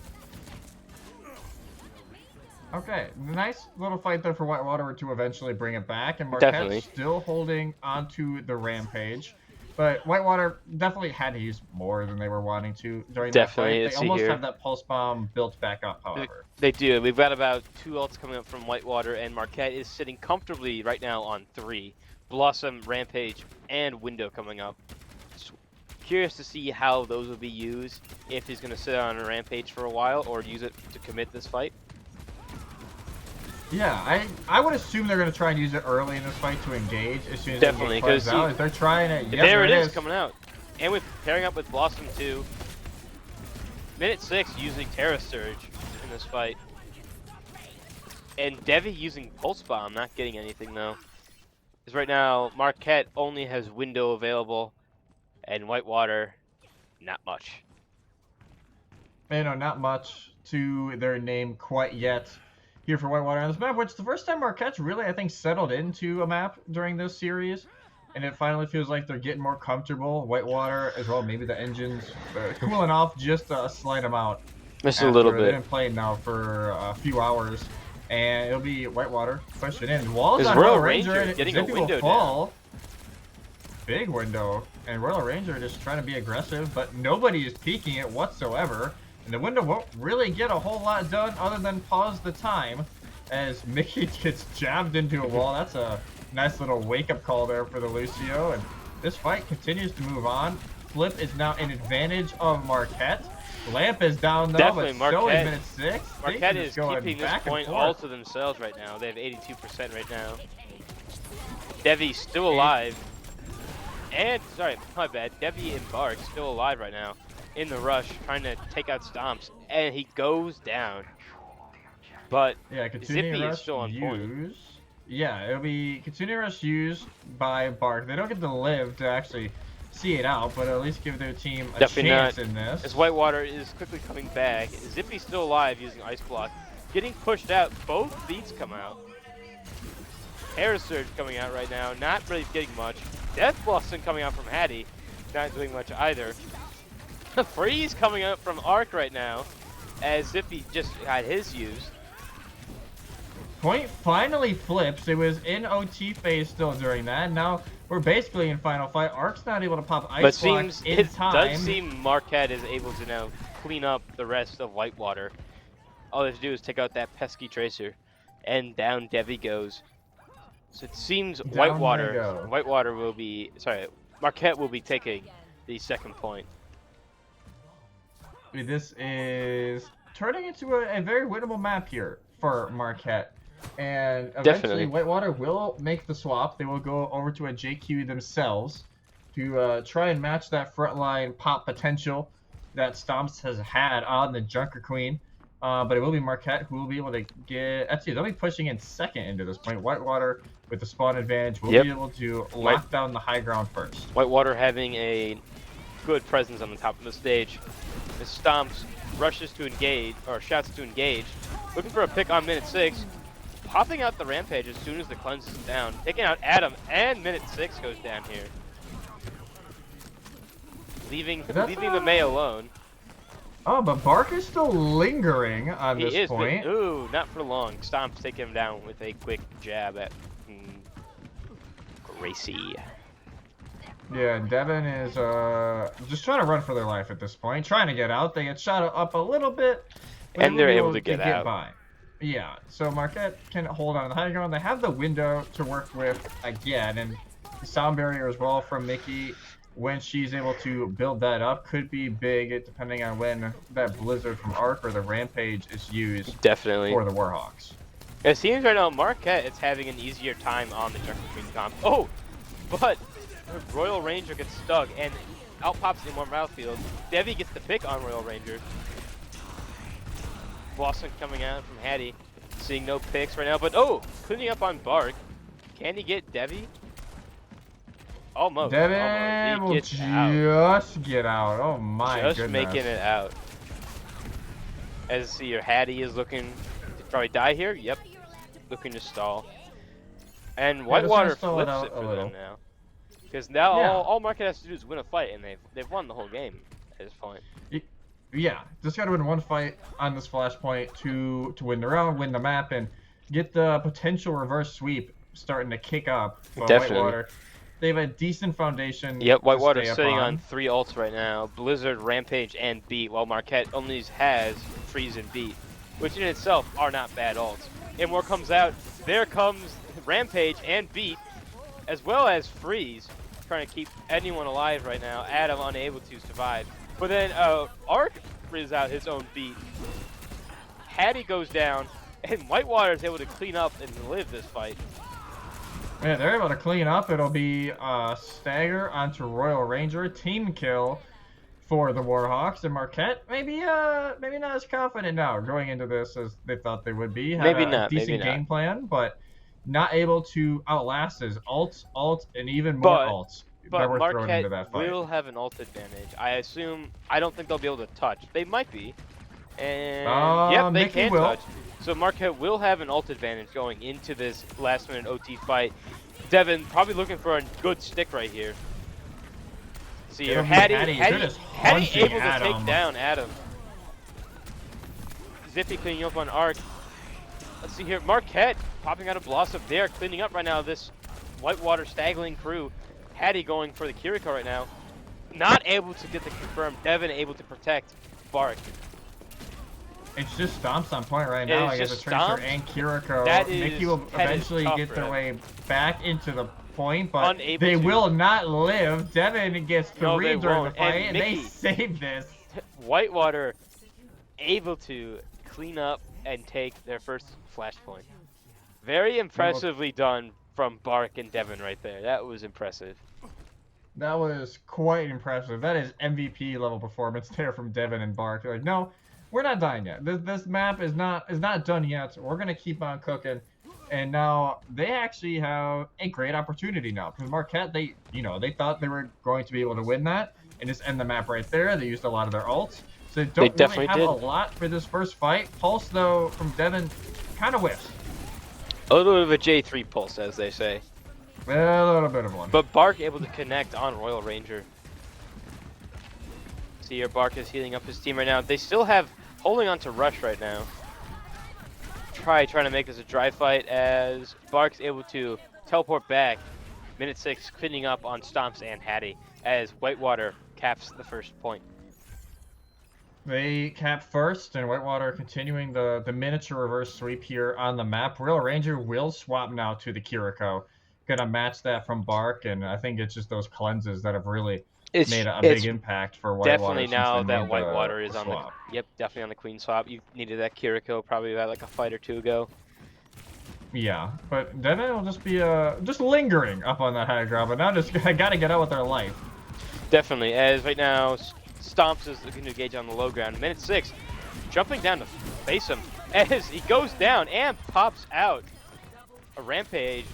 [SPEAKER 2] Okay, nice little fight there for Whitewater to eventually bring it back, and Marquette's
[SPEAKER 3] Definitely.
[SPEAKER 2] still holding onto the Rampage. But Whitewater definitely had to use more than they were wanting to during
[SPEAKER 3] Definitely,
[SPEAKER 2] that
[SPEAKER 3] let's
[SPEAKER 2] fight.
[SPEAKER 3] see
[SPEAKER 2] They almost
[SPEAKER 3] here.
[SPEAKER 2] have that pulse bomb built back up, however.
[SPEAKER 3] They do. We've got about 2 ults coming up from Whitewater, and Marquette is sitting comfortably right now on 3. Blossom, Rampage, and Window coming up. So, curious to see how those will be used, if he's going to sit on a Rampage for a while, or use it to commit this fight.
[SPEAKER 2] Yeah, I would assume they're going to try and use it early in this fight to engage as soon as
[SPEAKER 3] Definitely,
[SPEAKER 2] the game
[SPEAKER 3] 'cause
[SPEAKER 2] plays out.
[SPEAKER 3] see-
[SPEAKER 2] If they're trying it, yes,
[SPEAKER 3] There it is, coming out. And with pairing up with Blossom too. Minute 6 using Terra Surge in this fight. And Devi using Pulse Bomb, not getting anything though. Because right now, Marquette only has Window available, and Whitewater, not much.
[SPEAKER 2] You know, not much to their name quite yet here for Whitewater on this map, which is the first time Marquette's really, I think, settled into a map during this series. And it finally feels like they're getting more comfortable. Whitewater as well, maybe the engine's cooling off just a slight amount.
[SPEAKER 3] Just a little
[SPEAKER 2] They've
[SPEAKER 3] bit.
[SPEAKER 2] been playing now for a few hours. And it'll be Whitewater pushing in. Walls
[SPEAKER 3] Is
[SPEAKER 2] on
[SPEAKER 3] Royal
[SPEAKER 2] Royal
[SPEAKER 3] Ranger
[SPEAKER 2] Ranger,
[SPEAKER 3] getting a
[SPEAKER 2] Zippy will
[SPEAKER 3] window
[SPEAKER 2] fall. Big window. And Royal Ranger just trying to be aggressive, but nobody is peeking it whatsoever. And the window won't really get a whole lot done other than pause the time as Mickey gets jabbed into a wall. That's a nice little wake-up call there for the Lucio. And this fight continues to move on. Flip is now in advantage of Marquette. Lamp is down though,
[SPEAKER 3] Definitely,
[SPEAKER 2] but still in
[SPEAKER 3] Marquette-
[SPEAKER 2] minute 6.
[SPEAKER 3] Marquette
[SPEAKER 2] Things
[SPEAKER 3] is
[SPEAKER 2] are going
[SPEAKER 3] keeping this
[SPEAKER 2] back and
[SPEAKER 3] point
[SPEAKER 2] forth.
[SPEAKER 3] all to themselves right now. They have 82% right now. Devi still alive. And, sorry, my bad. Devi and Bark still alive right now. In the rush, trying to take out Stomps. And he goes down. But
[SPEAKER 2] Yeah, continuing
[SPEAKER 3] Zippy is
[SPEAKER 2] rush
[SPEAKER 3] still on point.
[SPEAKER 2] used. Yeah, it'll be continuing rush used by Bark. They don't get to live to actually see it out, but at least give their team a
[SPEAKER 3] Definitely
[SPEAKER 2] chance
[SPEAKER 3] not.
[SPEAKER 2] in this.
[SPEAKER 3] as Whitewater is quickly coming back, Zippy's still alive using Ice Block. Getting pushed out, both beats come out. Air Surge coming out right now, not really getting much. Death Blossom coming out from Hattie, not doing much either. Freeze coming out from Arc right now, as Zippy just had his used.
[SPEAKER 2] Point finally flips. It was in OT phase still during that. Now we're basically in final fight. Arc's not able to pop
[SPEAKER 3] But
[SPEAKER 2] Ice Block
[SPEAKER 3] seems
[SPEAKER 2] in
[SPEAKER 3] it
[SPEAKER 2] time.
[SPEAKER 3] does seem Marquette is able to now clean up the rest of Whitewater. All they have to do is take out that pesky Tracer, and down Devi goes. So it seems
[SPEAKER 2] Down they
[SPEAKER 3] Whitewater
[SPEAKER 2] go.
[SPEAKER 3] will be Marquette will be taking the second point.
[SPEAKER 2] This is turning into a very winnable map here for Marquette. And eventually
[SPEAKER 3] Definitely.
[SPEAKER 2] Whitewater will make the swap. They will go over to a JQ themselves to try and match that frontline pop potential that Stomps has had on the Junker Queen. But it will be Marquette who will be able to get. Actually, they'll be pushing in second into this point. Whitewater with the spawn advantage will be able to lock down the high ground first.
[SPEAKER 3] Whitewater having a good presence on the top of the stage. As Stomps rushes to engage, or shouts to engage, looking for a pick on minute 6, popping out the rampage as soon as the cleanse is down, taking out Adam, and minute 6 goes down here, leaving the May alone.
[SPEAKER 2] Oh, but Bark is still lingering on this point.
[SPEAKER 3] Ooh, not for long. Stomps take him down with a quick jab at Gracie.
[SPEAKER 2] Yeah, Devin is just trying to run for their life at this point, trying to get out. They get shot up a little bit,
[SPEAKER 3] and they're able to get out.
[SPEAKER 2] By. Yeah, so Marquette can hold on to the high ground. They have the window to work with again, and the sound barrier as well from Mickey. When she's able to build that up, could be big depending on when that Blizzard from Arc or the Rampage is used.
[SPEAKER 3] Definitely.
[SPEAKER 2] For the Warhawks.
[SPEAKER 3] It seems right now Marquette is having an easier time on the Jungle Queen comp. Oh, but Royal Ranger gets stuck and out pops the Immortal Field. Devi gets the pick on Royal Ranger. Blossom coming out from Hattie, seeing no picks right now, but cleaning up on Bark. Can he get Devi? Almost.
[SPEAKER 2] Devin will just get out. Oh my goodness.
[SPEAKER 3] Just making it out. As your Hattie is looking to probably die here. Yep. Looking to stall. And Whitewater flips it for them now. Because now all Marquette has to do is win a fight, and they've won the whole game at this point.
[SPEAKER 2] Yeah, just got to win one fight on this flashpoint to win the round, win the map, and get the potential reverse sweep starting to kick up.
[SPEAKER 3] Definitely.
[SPEAKER 2] Whitewater, they have a decent foundation.
[SPEAKER 3] Yep, Whitewater's sitting on 3 ults right now. Blizzard, Rampage, and Beat, while Marquette only has Freeze and Beat, which in itself are not bad ults. And more comes out. There comes Rampage and Beat, as well as Freeze, trying to keep anyone alive right now. Adam unable to survive. But then Arc freezes out his own Beat. Hattie goes down, and Whitewater is able to clean up and live this fight.
[SPEAKER 2] Yeah, they're able to clean up. It'll be Stagger onto Royal Ranger, team kill for the Warhawks, and Marquette maybe not as confident now going into this as they thought they would be. Had a decent game plan, but not able to outlast his alt, and even more alts.
[SPEAKER 3] But Marquette will have an ult advantage. I don't think they'll be able to touch. They might be. And yep, they can touch. So Marquette will have an ult advantage going into this last minute OT fight. Devin probably looking for a good stick right here. See here, Hattie able to take down Adam. Zippy cleaning up on Arc. Let's see here, Marquette popping out a Blossom. They are cleaning up right now this Whitewater staggering crew. Hattie going for the Kiriko right now. Not able to get the confirm. Devin able to protect Bark.
[SPEAKER 2] It's just Stomps on point right now. I guess a Tracer and Kiriko. Mickey will eventually get their way back into the point, but they will not live. Devin gets 3 during the fight, and they save this.
[SPEAKER 3] Whitewater able to clean up and take their first flashpoint. Very impressively done from Bark and Devin right there. That was impressive.
[SPEAKER 2] That was quite impressive. That is MVP level performance there from Devin and Bark. They're like, no, we're not dying yet. This map is not done yet. We're gonna keep on cooking. And now they actually have a great opportunity now because Marquette, they thought they were going to be able to win that and just end the map right there. They used a lot of their ults, so they don't really have a lot for this first fight. Pulse though from Devin kind of whiffs.
[SPEAKER 3] A little bit of a J3 pulse, as they say.
[SPEAKER 2] A little bit of one.
[SPEAKER 3] But Bark able to connect on Royal Ranger. See here, Bark is healing up his team right now. They still have holding on to Rush right now. Trying to make this a dry fight as Bark's able to teleport back. Minute 6, cleaning up on Stomps and Hattie as Whitewater caps the first point.
[SPEAKER 2] They cap first, and Whitewater continuing the miniature reverse sweep here on the map. Royal Ranger will swap now to the Kiriko. Gonna match that from Bark, and I think it's just those cleanses that have really made a big impact for Whitewater.
[SPEAKER 3] Definitely now that Whitewater is on the definitely on the queen swap. You needed that Kiriko probably about like a fight or two ago.
[SPEAKER 2] Yeah, but then it'll just be just lingering up on that high ground, but now just gotta get out with their life.
[SPEAKER 3] Definitely, as right now Stomps is looking to engage on the low ground. Minute 6, jumping down to face him as he goes down and pops out. A rampage.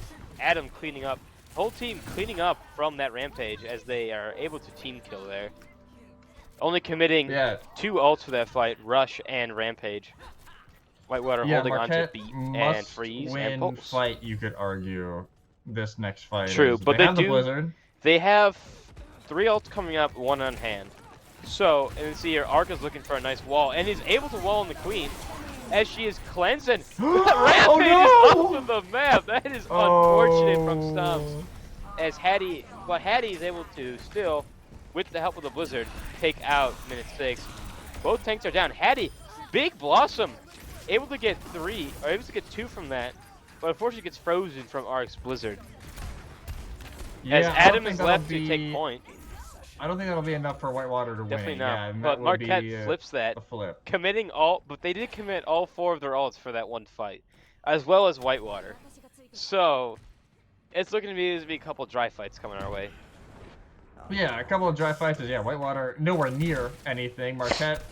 [SPEAKER 3] Adam cleaning up. Whole team cleaning up from that rampage as they are able to team kill there. Only committing 2 ults for that fight, Rush and Rampage. Whitewater holding on to
[SPEAKER 2] Marquette
[SPEAKER 3] Beat and
[SPEAKER 2] must
[SPEAKER 3] Freeze and
[SPEAKER 2] win
[SPEAKER 3] Pulse.
[SPEAKER 2] fight, you could argue. This next fight
[SPEAKER 3] True,
[SPEAKER 2] is
[SPEAKER 3] but
[SPEAKER 2] they have the Blizzard.
[SPEAKER 3] They have 3 ults coming up, 1 on hand. So, and then see here, Ark is looking for a nice wall, and is able to wall in the Queen as she is cleansing. Rampage is off of the map. That is unfortunate from Stumps. As Hattie is able to still, with the help of the Blizzard, take out minute 6. Both tanks are down. Hattie, Big Blossom, able to get 3, or able to get 2 from that, but unfortunately gets frozen from Ark's Blizzard. As Adam is left to take point.
[SPEAKER 2] I don't think that'll be enough for Whitewater to
[SPEAKER 3] Definitely
[SPEAKER 2] win.
[SPEAKER 3] not.
[SPEAKER 2] Yeah, and
[SPEAKER 3] but
[SPEAKER 2] that
[SPEAKER 3] Marquette flips that, committing all, but they did commit all 4 of their ults for that one fight, as well as Whitewater. So it's looking to be a couple dry fights coming our way.
[SPEAKER 2] Yeah, a couple of dry fights. Yeah, Whitewater nowhere near anything. Marquette,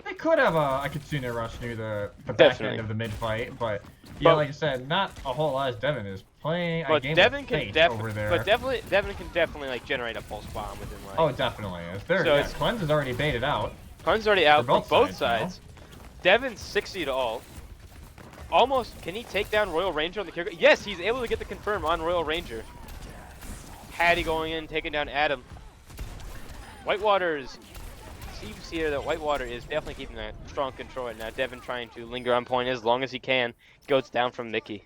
[SPEAKER 2] they could have a Kitsune rush near the back end of the mid fight, but yeah, like I said, not a whole lot as Devin is playing a game
[SPEAKER 3] Devin
[SPEAKER 2] of
[SPEAKER 3] can
[SPEAKER 2] fate over there.
[SPEAKER 3] But Devin can definitely like generate a pulse bomb within like.
[SPEAKER 2] Oh, definitely. So Cleanse is already baited out.
[SPEAKER 3] Cleanse is already out from both sides.
[SPEAKER 2] You
[SPEAKER 3] Devin's 60 to ult. Almost, can he take down Royal Ranger on the kicker? Yes, he's able to get the confirm on Royal Ranger. Hattie going in, taking down Adam. Whitewater's, seems here that Whitewater is definitely keeping that strong control right now. Devin trying to linger on point as long as he can. Goes down from Mickey.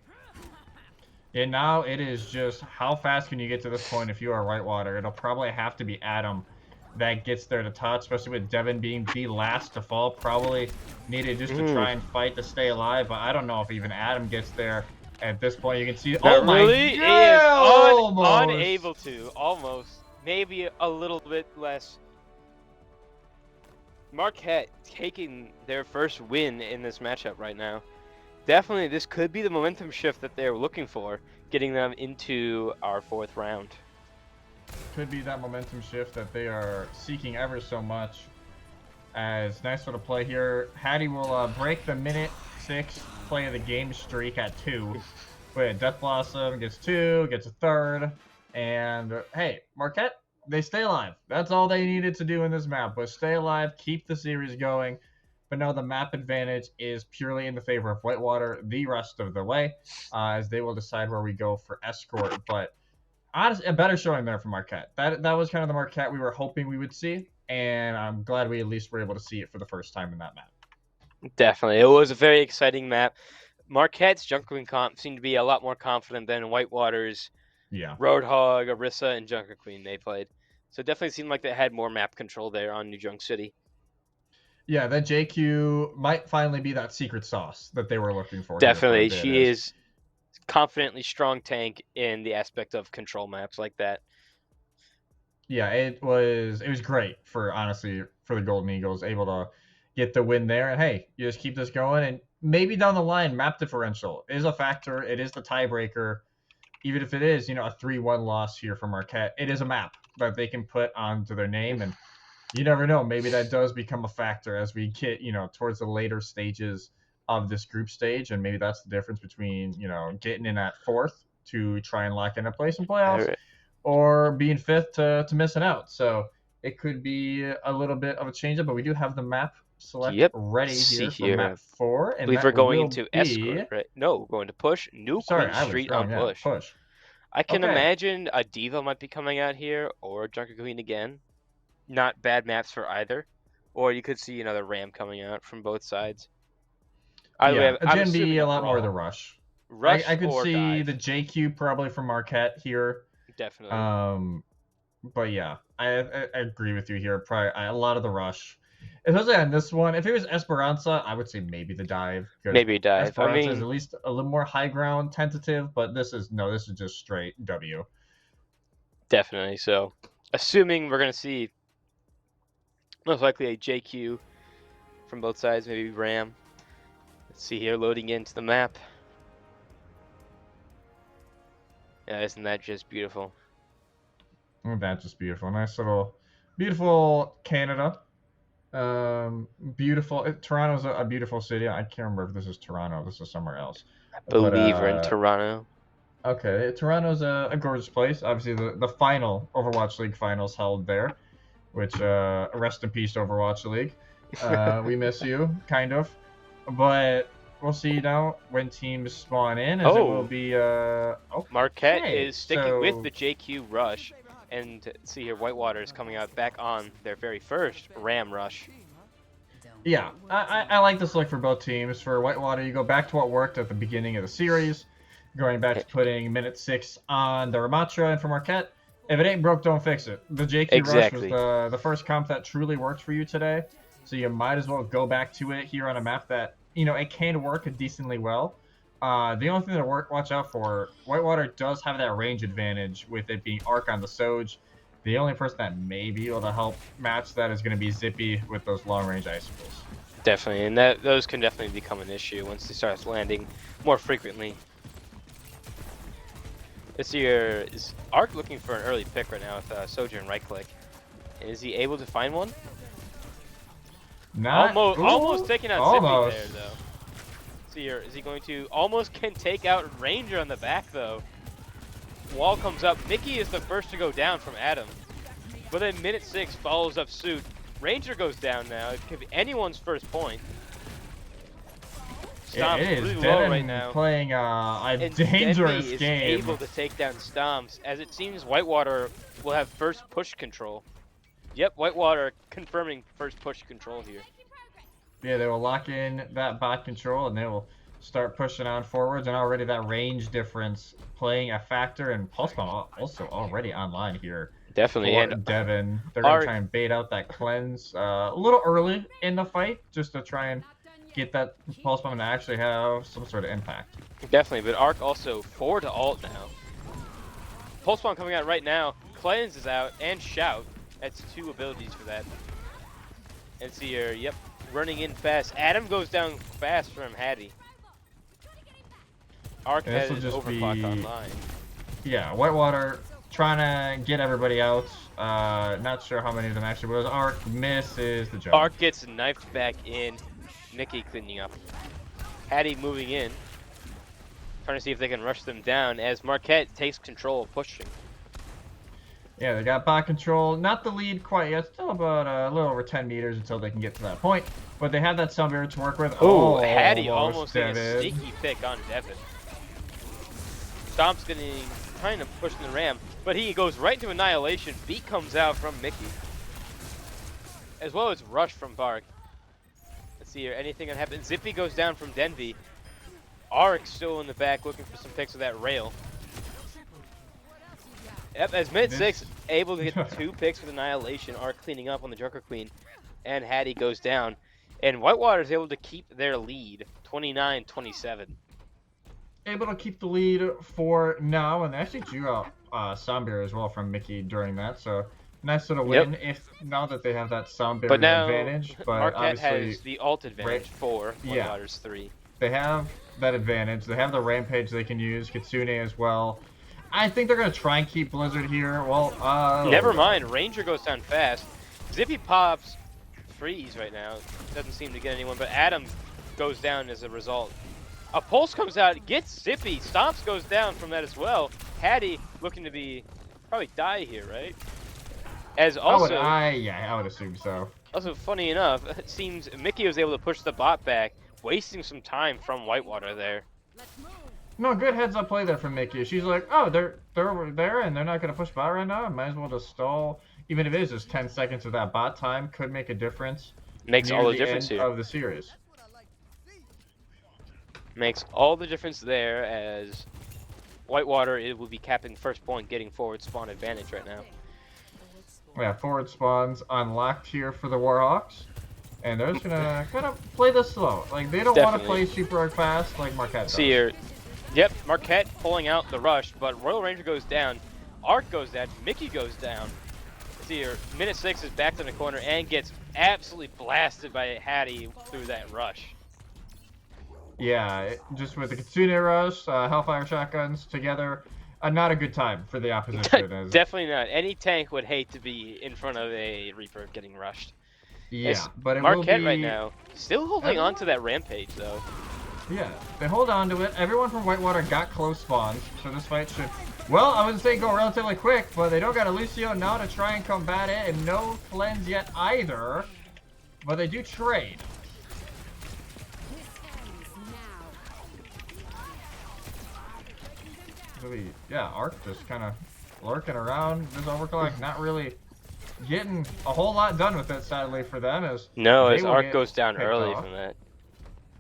[SPEAKER 2] And now it is just how fast can you get to this point if you are Whitewater. It'll probably have to be Adam that gets there to touch, especially with Devin being the last to fall. Probably needed just to try and fight to stay alive, but I don't know if even Adam gets there. At this point, you can see.
[SPEAKER 3] Oh my God!
[SPEAKER 2] He
[SPEAKER 3] is unable to. Almost. Maybe a little bit less. Marquette taking their first win in this matchup right now. Definitely, this could be the momentum shift that they're looking for, getting them into our 4th round.
[SPEAKER 2] Could be that momentum shift that they are seeking ever so much. As nice little play here. Hattie will break the minute 6 play of the game streak at 2. Wait, Death Blossom gets 2, gets a 3rd. And hey, Marquette, they stay alive. That's all they needed to do in this map, was stay alive, keep the series going. But now the map advantage is purely in the favor of Whitewater the rest of the way, as they will decide where we go for escort. But honestly, a better showing there for Marquette. That was kind of the Marquette we were hoping we would see, and I'm glad we at least were able to see it for the first time in that map.
[SPEAKER 3] Definitely. It was a very exciting map. Marquette's Junker comp seemed to be a lot more confident than Whitewater's Roadhog, Orisa, and Junker Queen they played. So it definitely seemed like they had more map control there on New Junk City.
[SPEAKER 2] Yeah, that JQ might finally be that secret sauce that they were looking for.
[SPEAKER 3] Definitely. She is confidently strong tank in the aspect of control maps like that.
[SPEAKER 2] Yeah, it was great for the Golden Eagles, able to get the win there. And hey, you just keep this going, and maybe down the line, map differential is a factor. It is the tiebreaker. Even if it is, a 3-1 loss here for Marquette, it is a map that they can put onto their name, and you never know. Maybe that does become a factor as we get, towards the later stages of this group stage, and maybe that's the difference between, getting in at 4th to try and lock in a place in playoffs, or being 5th to missing out. So it could be a little bit of a change-up, but we do have the map select ready here for map 4. And
[SPEAKER 3] I believe we're going into escort, right? No, we're going to push. New Queen Street on push. I can imagine a Diva might be coming out here, or Junker Queen again. Not bad maps for either. Or you could see another Ram coming out from both sides.
[SPEAKER 2] Yeah, Gen B a lot more of the Rush. I could see
[SPEAKER 3] dive.
[SPEAKER 2] The JQ probably from Marquette here.
[SPEAKER 3] Definitely.
[SPEAKER 2] But yeah, I agree with you here. Probably a lot of the Rush. Especially on this one, if it was Esperanza, I would say maybe the dive.
[SPEAKER 3] Maybe dive.
[SPEAKER 2] Esperanza is at least a little more high ground, tentative, but this is just straight W.
[SPEAKER 3] Definitely. So, assuming we're gonna see most likely a JQ from both sides, maybe Ram. Let's see here, loading into the map. Yeah, isn't that just beautiful?
[SPEAKER 2] That's just beautiful. Nice little, beautiful Canada. Beautiful. Toronto's a beautiful city. I can't remember if this is Toronto. This is somewhere else.
[SPEAKER 3] I
[SPEAKER 2] But
[SPEAKER 3] believe we're in Toronto.
[SPEAKER 2] okay, Toronto's a gorgeous place. Obviously, the final Overwatch League finals held there, which rest in peace, Overwatch League. We miss you, kind of. But we'll see now when teams spawn in, as it will be
[SPEAKER 3] Marquette
[SPEAKER 2] okay,
[SPEAKER 3] is sticking with
[SPEAKER 2] so-
[SPEAKER 3] the JQ rush, and see here, Whitewater is coming out back on their very first Ram rush.
[SPEAKER 2] Yeah, I like this look for both teams. For Whitewater, you go back to what worked at the beginning of the series, going back to putting minute 6 on the Ramatra, and for Marquette, if it ain't broke, don't fix it. The JQ
[SPEAKER 3] Exactly.
[SPEAKER 2] Rush was the first comp that truly worked for you today, so you might as well go back to it here on a map that, it can work decently well. The only thing to watch out for, Whitewater does have that range advantage with it being Arc on the Soj. The only person that may be able to help match that is going to be Zippy with those long-range icicles.
[SPEAKER 3] Definitely, and those can definitely become an issue once they start landing more frequently. This year is Arc looking for an early pick right now with Soldier and right click. Is he able to find one? Almost taking out Zippy there though. See here, is he going to can take out Ranger on the back though? Wall comes up. Mickey is the first to go down from Adam, but then minute 6 follows up suit. Ranger goes down now. It could be anyone's first point. Stomps
[SPEAKER 2] It is
[SPEAKER 3] really low
[SPEAKER 2] Devin
[SPEAKER 3] right now.
[SPEAKER 2] playing a
[SPEAKER 3] And
[SPEAKER 2] dangerous
[SPEAKER 3] Denby
[SPEAKER 2] game.
[SPEAKER 3] is able to take down Stomps, as it seems Whitewater will have first push control. Yep, Whitewater confirming first push control here.
[SPEAKER 2] Yeah, they will lock in that bot control and they will start pushing on forwards, and already that range difference playing a factor, and Pulse Bomb also already online here.
[SPEAKER 3] Definitely,
[SPEAKER 2] For
[SPEAKER 3] and
[SPEAKER 2] Devin, they're going to try and bait out that cleanse a little early in the fight, just to try and get that Pulse Bomb to actually have some sort of impact.
[SPEAKER 3] definitely, but Arc also 4 to ult now. Pulse Bomb coming out right now. Cleanse is out, and Shout. That's 2 abilities for that. And see here, yep, running in fast. Adam goes down fast from Hattie. Arc has overclock online.
[SPEAKER 2] Yeah, Whitewater trying to get everybody out. Not sure how many of them actually was. Arc misses the jump.
[SPEAKER 3] Arc gets knifed back in. Nikki cleaning up. Hattie moving in. Trying to see if they can rush them down as Marquette takes control of pushing.
[SPEAKER 2] Yeah, they got bot control. Not the lead quite yet. Still about a little over 10 meters until they can get to that point. But they have that Sunbearer to work with.
[SPEAKER 3] Oh, Hattie almost getting a sneaky pick on Devin. Stomp's trying to push in the ram, but he goes right into Annihilation. Beat comes out from Mickey. As well as Rush from Bark. Let's see here, anything that happens. Zippy goes down from Denby. Arc still in the back looking for some picks of that rail. Yep, as mid 6 able to get 2 picks with Annihilation. Arc cleaning up on the Joker Queen. And Hattie goes down. And Whitewater is able to keep their lead, 29-27.
[SPEAKER 2] Able to keep the lead for now, and they actually drew out Sunbearer as well from Mickey during that. So nice little win. If now that they have that Sunbearer advantage, but
[SPEAKER 3] Marquette
[SPEAKER 2] obviously
[SPEAKER 3] has the ult advantage for Whitewater's 3.
[SPEAKER 2] They have that advantage. They have the Rampage they can use, Kitsune as well. I think they're gonna try and keep Blizzard here. Well,
[SPEAKER 3] never mind. Ranger goes down fast. Zippy pops freeze right now. Doesn't seem to get anyone, but Adam goes down as a result. A pulse comes out, gets Zippy. Stomps goes down from that as well. Hattie looking to probably die here, right? As also,
[SPEAKER 2] I would assume so.
[SPEAKER 3] Also, funny enough, it seems Mickey was able to push the bot back, wasting some time from Whitewater there.
[SPEAKER 2] No, good heads-up play there from Mickey. She's like, oh, they're over there, and they're not going to push bot right now. Might as well just stall. Even if it is just 10 seconds of that bot time, could make a difference.
[SPEAKER 3] Makes all the difference here.
[SPEAKER 2] Of the series.
[SPEAKER 3] Makes all the difference there, as Whitewater will be capping first point, getting forward spawn advantage right now.
[SPEAKER 2] Yeah, forward spawns unlocked here for the Warhawks. And they're just going to kind of play this slow. Like, they don't want to play super fast like Marquette does.
[SPEAKER 3] See here. Yep, Marquette pulling out the rush, but Royal Ranger goes down. Arc goes down. Mickey goes down. See here, minute 6 is back to the corner and gets absolutely blasted by Hattie through that rush.
[SPEAKER 2] Yeah, just with the Kitsune rush, Hellfire shotguns together, not a good time for the opposition.
[SPEAKER 3] Definitely not. Any tank would hate to be in front of a Reaper getting rushed.
[SPEAKER 2] Yeah, but it will
[SPEAKER 3] Marquette
[SPEAKER 2] be
[SPEAKER 3] right now still holding on to that rampage though.
[SPEAKER 2] Yeah, they hold on to it. Everyone from Whitewater got close spawns, so this fight should, well, I wouldn't say go relatively quick, but they don't got a Lucio now to try and combat it, and no cleanse yet either, but they do trade. Really, yeah, Arc just kind of lurking around this overclock, not really getting a whole lot done with it, sadly for them. As
[SPEAKER 3] Arc goes down early from that.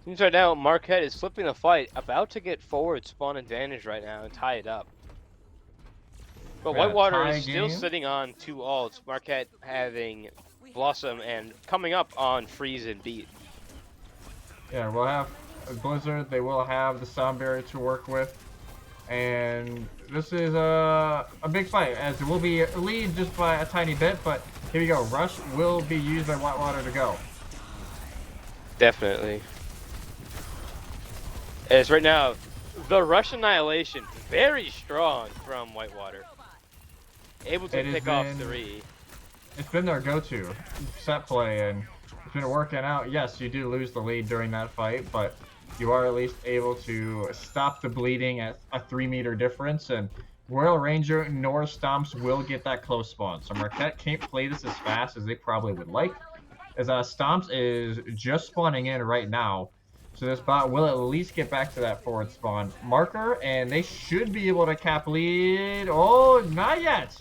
[SPEAKER 3] Seems right now Marquette is flipping the fight, about to get forward spawn advantage right now and tie it up. But Whitewater is still sitting on 2 ults. Marquette having Blossom and coming up on Freeze and Beat.
[SPEAKER 2] Yeah, we'll have Blizzard. They will have the Sound Barrier to work with. And this is a big fight, as it will be a lead just by a tiny bit. But here we go. Rush will be used by Whitewater to go.
[SPEAKER 3] Definitely. As right now, the Rush Annihilation, very strong from Whitewater. Able to pick off 3.
[SPEAKER 2] It's been their go-to set play, and it's been working out. Yes, you do lose the lead during that fight, but you are at least able to stop the bleeding at a 3-meter difference, and Royal Ranger nor Stomps will get that close spawn. So Marquette can't play this as fast as they probably would like, as Stomps is just spawning in right now. So this bot will at least get back to that forward spawn marker, and they should be able to cap lead. Oh, not yet.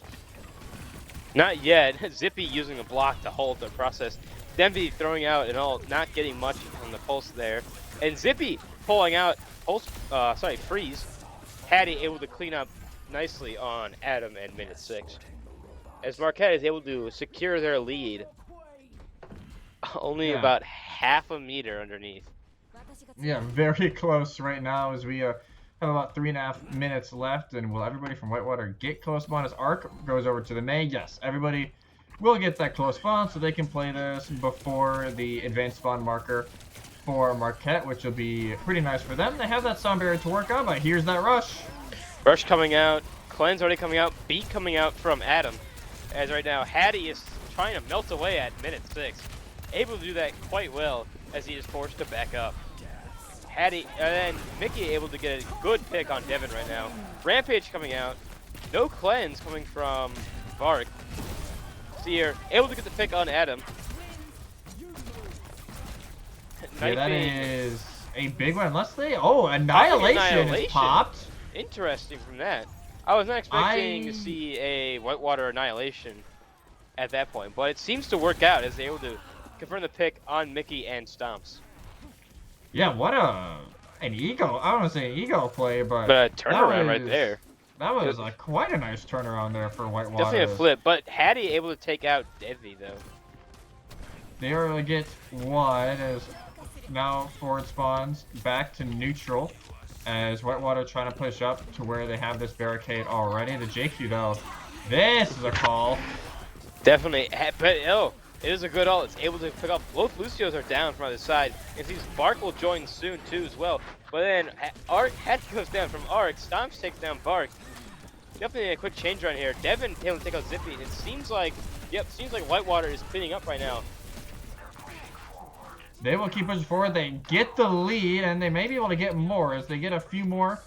[SPEAKER 3] Not yet. Zippy using a block to hold the process. Denby throwing out an ult, not getting much on the pulse there. And Zippy pulling out pulse, Freeze. Hattie able to clean up nicely on Adam at minute 6. As Marquette is able to secure their lead. Only about half a meter underneath.
[SPEAKER 2] Yeah, very close right now as we have about 3.5 minutes left. And will everybody from Whitewater get close spawn as Arc goes over to the May? Yes, everybody will get that close spawn so they can play this before the advanced spawn marker for Marquette, which will be pretty nice for them. They have that Sound Barrier to work on, but here's that Rush.
[SPEAKER 3] Rush coming out, Cleanse already coming out, Beat coming out from Adam. As right now, Hattie is trying to melt away at minute 6. Able to do that quite well as he is forced to back up. Hattie, and then Mickey able to get a good pick on Devin right now. Rampage coming out. No cleanse coming from Vark. Seer able to get the pick on Adam.
[SPEAKER 2] Yeah, that is a big one. Unless they... Oh, Annihilation is popped.
[SPEAKER 3] Interesting from that. I was not expecting to see a Whitewater Annihilation at that point, but it seems to work out as they're able to confirm the pick on Mickey and Stomps.
[SPEAKER 2] Yeah, what an ego. I don't want to say an ego play, but
[SPEAKER 3] a turnaround right there.
[SPEAKER 2] That was quite a nice turnaround there for Whitewater.
[SPEAKER 3] Definitely a flip, but Hattie able to take out Devi though.
[SPEAKER 2] They are going to get one as now forward spawns back to neutral as Whitewater trying to push up to where they have this barricade already. The JQ though, this is a call.
[SPEAKER 3] Definitely, but it is a good ult. It's able to pick up. Both Lucios are down from either side. It seems Bark will join soon too as well. But then Arc goes down from Arc. Stomps takes down Bark. Definitely a quick change right here. Devin able to take out Zippy. It seems like, seems like Whitewater is cleaning up right now.
[SPEAKER 2] They will keep pushing forward. They get the lead, and they may be able to get more as they get a few more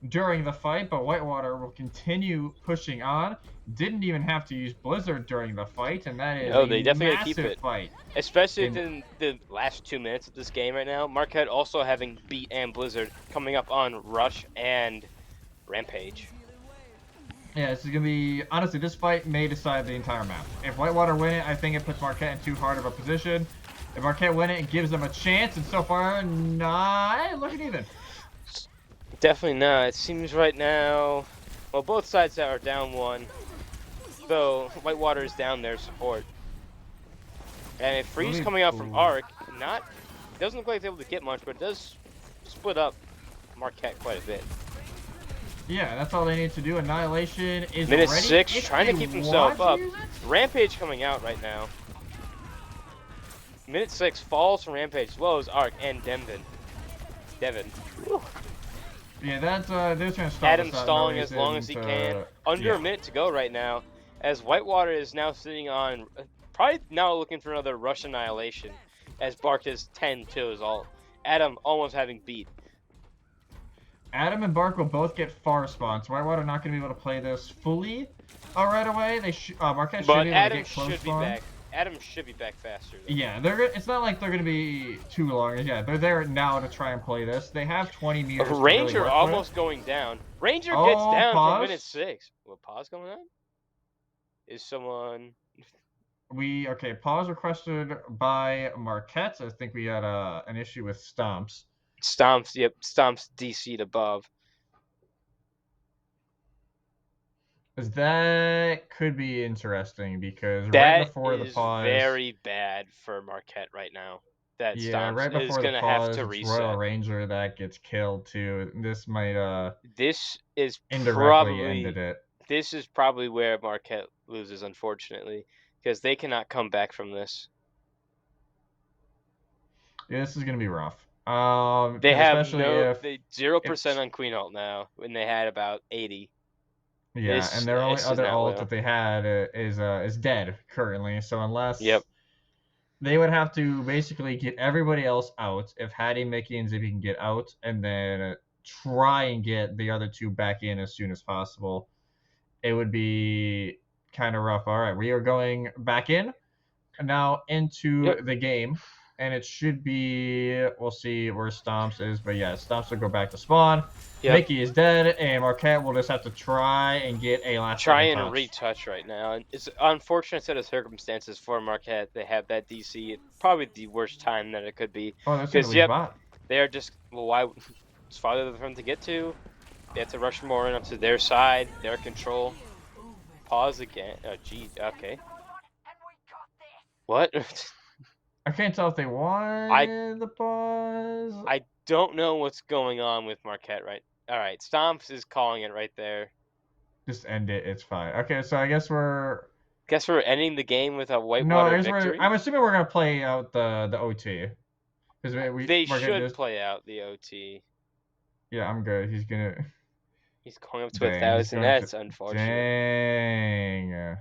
[SPEAKER 2] during the fight. But Whitewater will continue pushing on. Didn't even have to use Blizzard during the fight, and that is
[SPEAKER 3] they definitely gotta keep it.
[SPEAKER 2] Fight.
[SPEAKER 3] Especially in the last 2 minutes of this game right now. Marquette also having Beat and Blizzard coming up on Rush and Rampage.
[SPEAKER 2] Yeah, this is going to be... Honestly, this fight may decide the entire map. If Whitewater win it, I think it puts Marquette in too hard of a position. If Marquette win it, it gives them a chance, and so far, not looking even.
[SPEAKER 3] Definitely not. It seems right now... Well, both sides are down 1. Though Whitewater is down their support. And if Freeze coming out from Arc, it doesn't look like they're able to get much, but it does split up Marquette quite a bit.
[SPEAKER 2] Yeah, that's all they need to do. Annihilation is
[SPEAKER 3] minute
[SPEAKER 2] ready.
[SPEAKER 3] 6, trying to keep himself up. Rampage coming out right now. Minute 6 falls from Rampage, as well as Arc and Devin. Whew.
[SPEAKER 2] Yeah, that's they're trying to stop
[SPEAKER 3] Adam stalling as long as he can. Under a minute to go right now, as Whitewater is now sitting on probably now looking for another rush annihilation as Bark is 10 to his ult. Adam almost having beat.
[SPEAKER 2] Adam and Bark will both get far spawns. Whitewater not going to be able to play this fully right away. Marquette should
[SPEAKER 3] But
[SPEAKER 2] be able to
[SPEAKER 3] Adam
[SPEAKER 2] get close
[SPEAKER 3] should be
[SPEAKER 2] spawn.
[SPEAKER 3] back. Adam should be back faster. Though.
[SPEAKER 2] Yeah, it's not like they're going to be too long. Yeah, they're there now to try and play this. They have 20 meters.
[SPEAKER 3] Ranger
[SPEAKER 2] to really
[SPEAKER 3] almost going down. Ranger gets down
[SPEAKER 2] pause.
[SPEAKER 3] for minute 6. What, pause going on? Is someone...
[SPEAKER 2] Okay, pause requested by Marquette. I think we had an issue with Stomps.
[SPEAKER 3] Stomps, yep, Stomps DC'd above.
[SPEAKER 2] That could be interesting because
[SPEAKER 3] that
[SPEAKER 2] right before the pause,
[SPEAKER 3] very bad for Marquette right now. That Stomps
[SPEAKER 2] right before
[SPEAKER 3] is
[SPEAKER 2] the
[SPEAKER 3] gonna
[SPEAKER 2] pause,
[SPEAKER 3] have to
[SPEAKER 2] it's
[SPEAKER 3] reset.
[SPEAKER 2] Royal Ranger that gets killed too. This might
[SPEAKER 3] This is
[SPEAKER 2] indirectly ended it.
[SPEAKER 3] This is probably where Marquette loses, unfortunately, because they cannot come back from this.
[SPEAKER 2] Yeah, this is gonna be rough.
[SPEAKER 3] They have
[SPEAKER 2] especially
[SPEAKER 3] 0% on Queen ult now, when they had about 80.
[SPEAKER 2] Yeah, and their only other ult that they had is dead currently. So unless they would have to basically get everybody else out, if Hattie, Mickey, and Zippy can get out, and then try and get the other two back in as soon as possible, it would be kind of rough. All right, we are going back in now into the game, and it should be, we'll see where Stomps is, but yeah, Stomps will go back to spawn. Mickey is dead, and Marquette will just have to try and get a last touch.
[SPEAKER 3] Retouch right now. And it's unfortunate set of circumstances for Marquette. They have that DC. It's probably the worst time that it could be.
[SPEAKER 2] Because
[SPEAKER 3] they are just, well, why? It's farther for them to get to. They have to rush more in up to their side, their control. Pause again. Oh, geez. Okay. What?
[SPEAKER 2] I can't tell if they wanted the pause.
[SPEAKER 3] I don't know what's going on with Marquette All right, Stomps is calling it right there.
[SPEAKER 2] Just end it. It's fine. Okay, so I guess we're
[SPEAKER 3] ending the game with a Whitewater victory.
[SPEAKER 2] I'm assuming we're gonna play out the OT. Because
[SPEAKER 3] they should play out the OT.
[SPEAKER 2] Yeah, I'm good. He's going
[SPEAKER 3] up to 1,000. That's unfortunate.
[SPEAKER 2] Dang.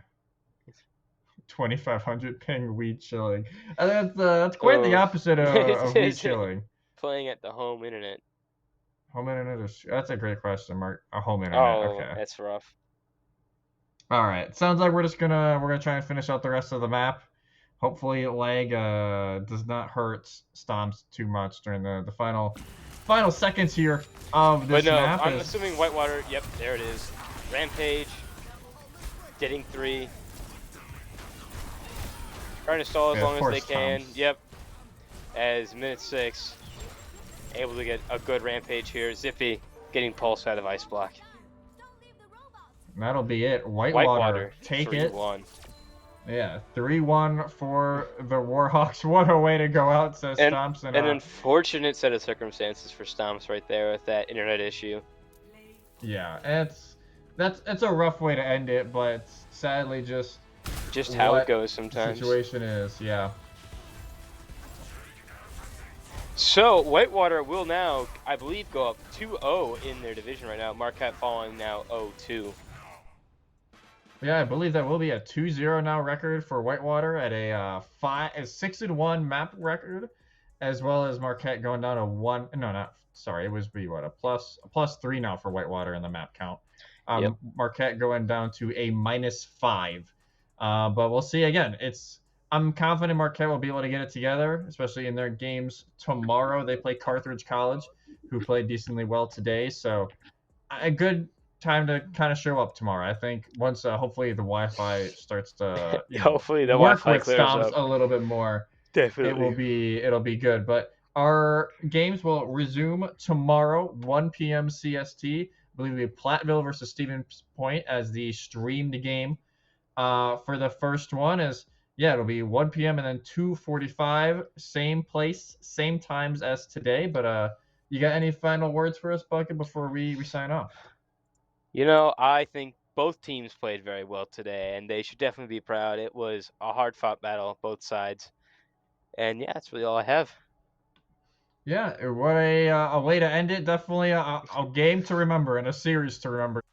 [SPEAKER 2] 2,500 ping weed chilling. That's quite the opposite of weed chilling.
[SPEAKER 3] Playing at the home internet.
[SPEAKER 2] Home internet that's a great question, Mark. A home internet. Okay.
[SPEAKER 3] That's rough.
[SPEAKER 2] All right. Sounds like we're gonna try and finish out the rest of the map. Hopefully lag does not hurt Stomps too much during the final seconds here of this map.
[SPEAKER 3] I'm assuming Whitewater. Yep, there it is. Rampage. Getting 3. Trying to stall as long as they can. Yep. As minute 6. Able to get a good Rampage here. Zippy getting pulse out of Ice Block.
[SPEAKER 2] That'll be it. Whitewater take
[SPEAKER 3] 3-1.
[SPEAKER 2] it. Yeah, 3-1 for the Warhawks. What a way to go out, says Stomps.
[SPEAKER 3] An unfortunate set of circumstances for Stomps right there with that internet issue.
[SPEAKER 2] Yeah, it's a rough way to end it, but sadly just
[SPEAKER 3] how it goes sometimes.
[SPEAKER 2] The situation is, yeah.
[SPEAKER 3] So Whitewater will now, I believe, go up 2-0 in their division right now. Marquette falling now 0-2.
[SPEAKER 2] Yeah, I believe that will be a 2-0 now record for Whitewater at a 6-1 map record, as well as Marquette going down to 1. No, not sorry. It was a plus 3 now for Whitewater in the map count. Marquette going down to a -5. But we'll see again. I'm confident Marquette will be able to get it together, especially in their games tomorrow. They play Carthage College, who played decently well today. So a good time to kind of show up tomorrow. I think once hopefully the Wi-Fi starts to
[SPEAKER 3] hopefully the
[SPEAKER 2] work
[SPEAKER 3] Wi-Fi
[SPEAKER 2] with
[SPEAKER 3] clears
[SPEAKER 2] Stomps
[SPEAKER 3] up
[SPEAKER 2] a little bit more.
[SPEAKER 3] Definitely.
[SPEAKER 2] It'll be good. But our games will resume tomorrow, 1 p.m. CST. I believe it'll be Platteville versus Stevens Point as the streamed game. For the first one it'll be 1 p.m. and then 2:45, same place, same times as today. But you got any final words for us, Bucket, before we sign off?
[SPEAKER 3] I think both teams played very well today, and they should definitely be proud. It was a hard-fought battle, both sides. And yeah, that's really all I have. Yeah, what a way to end it. Definitely a game to remember and a series to remember.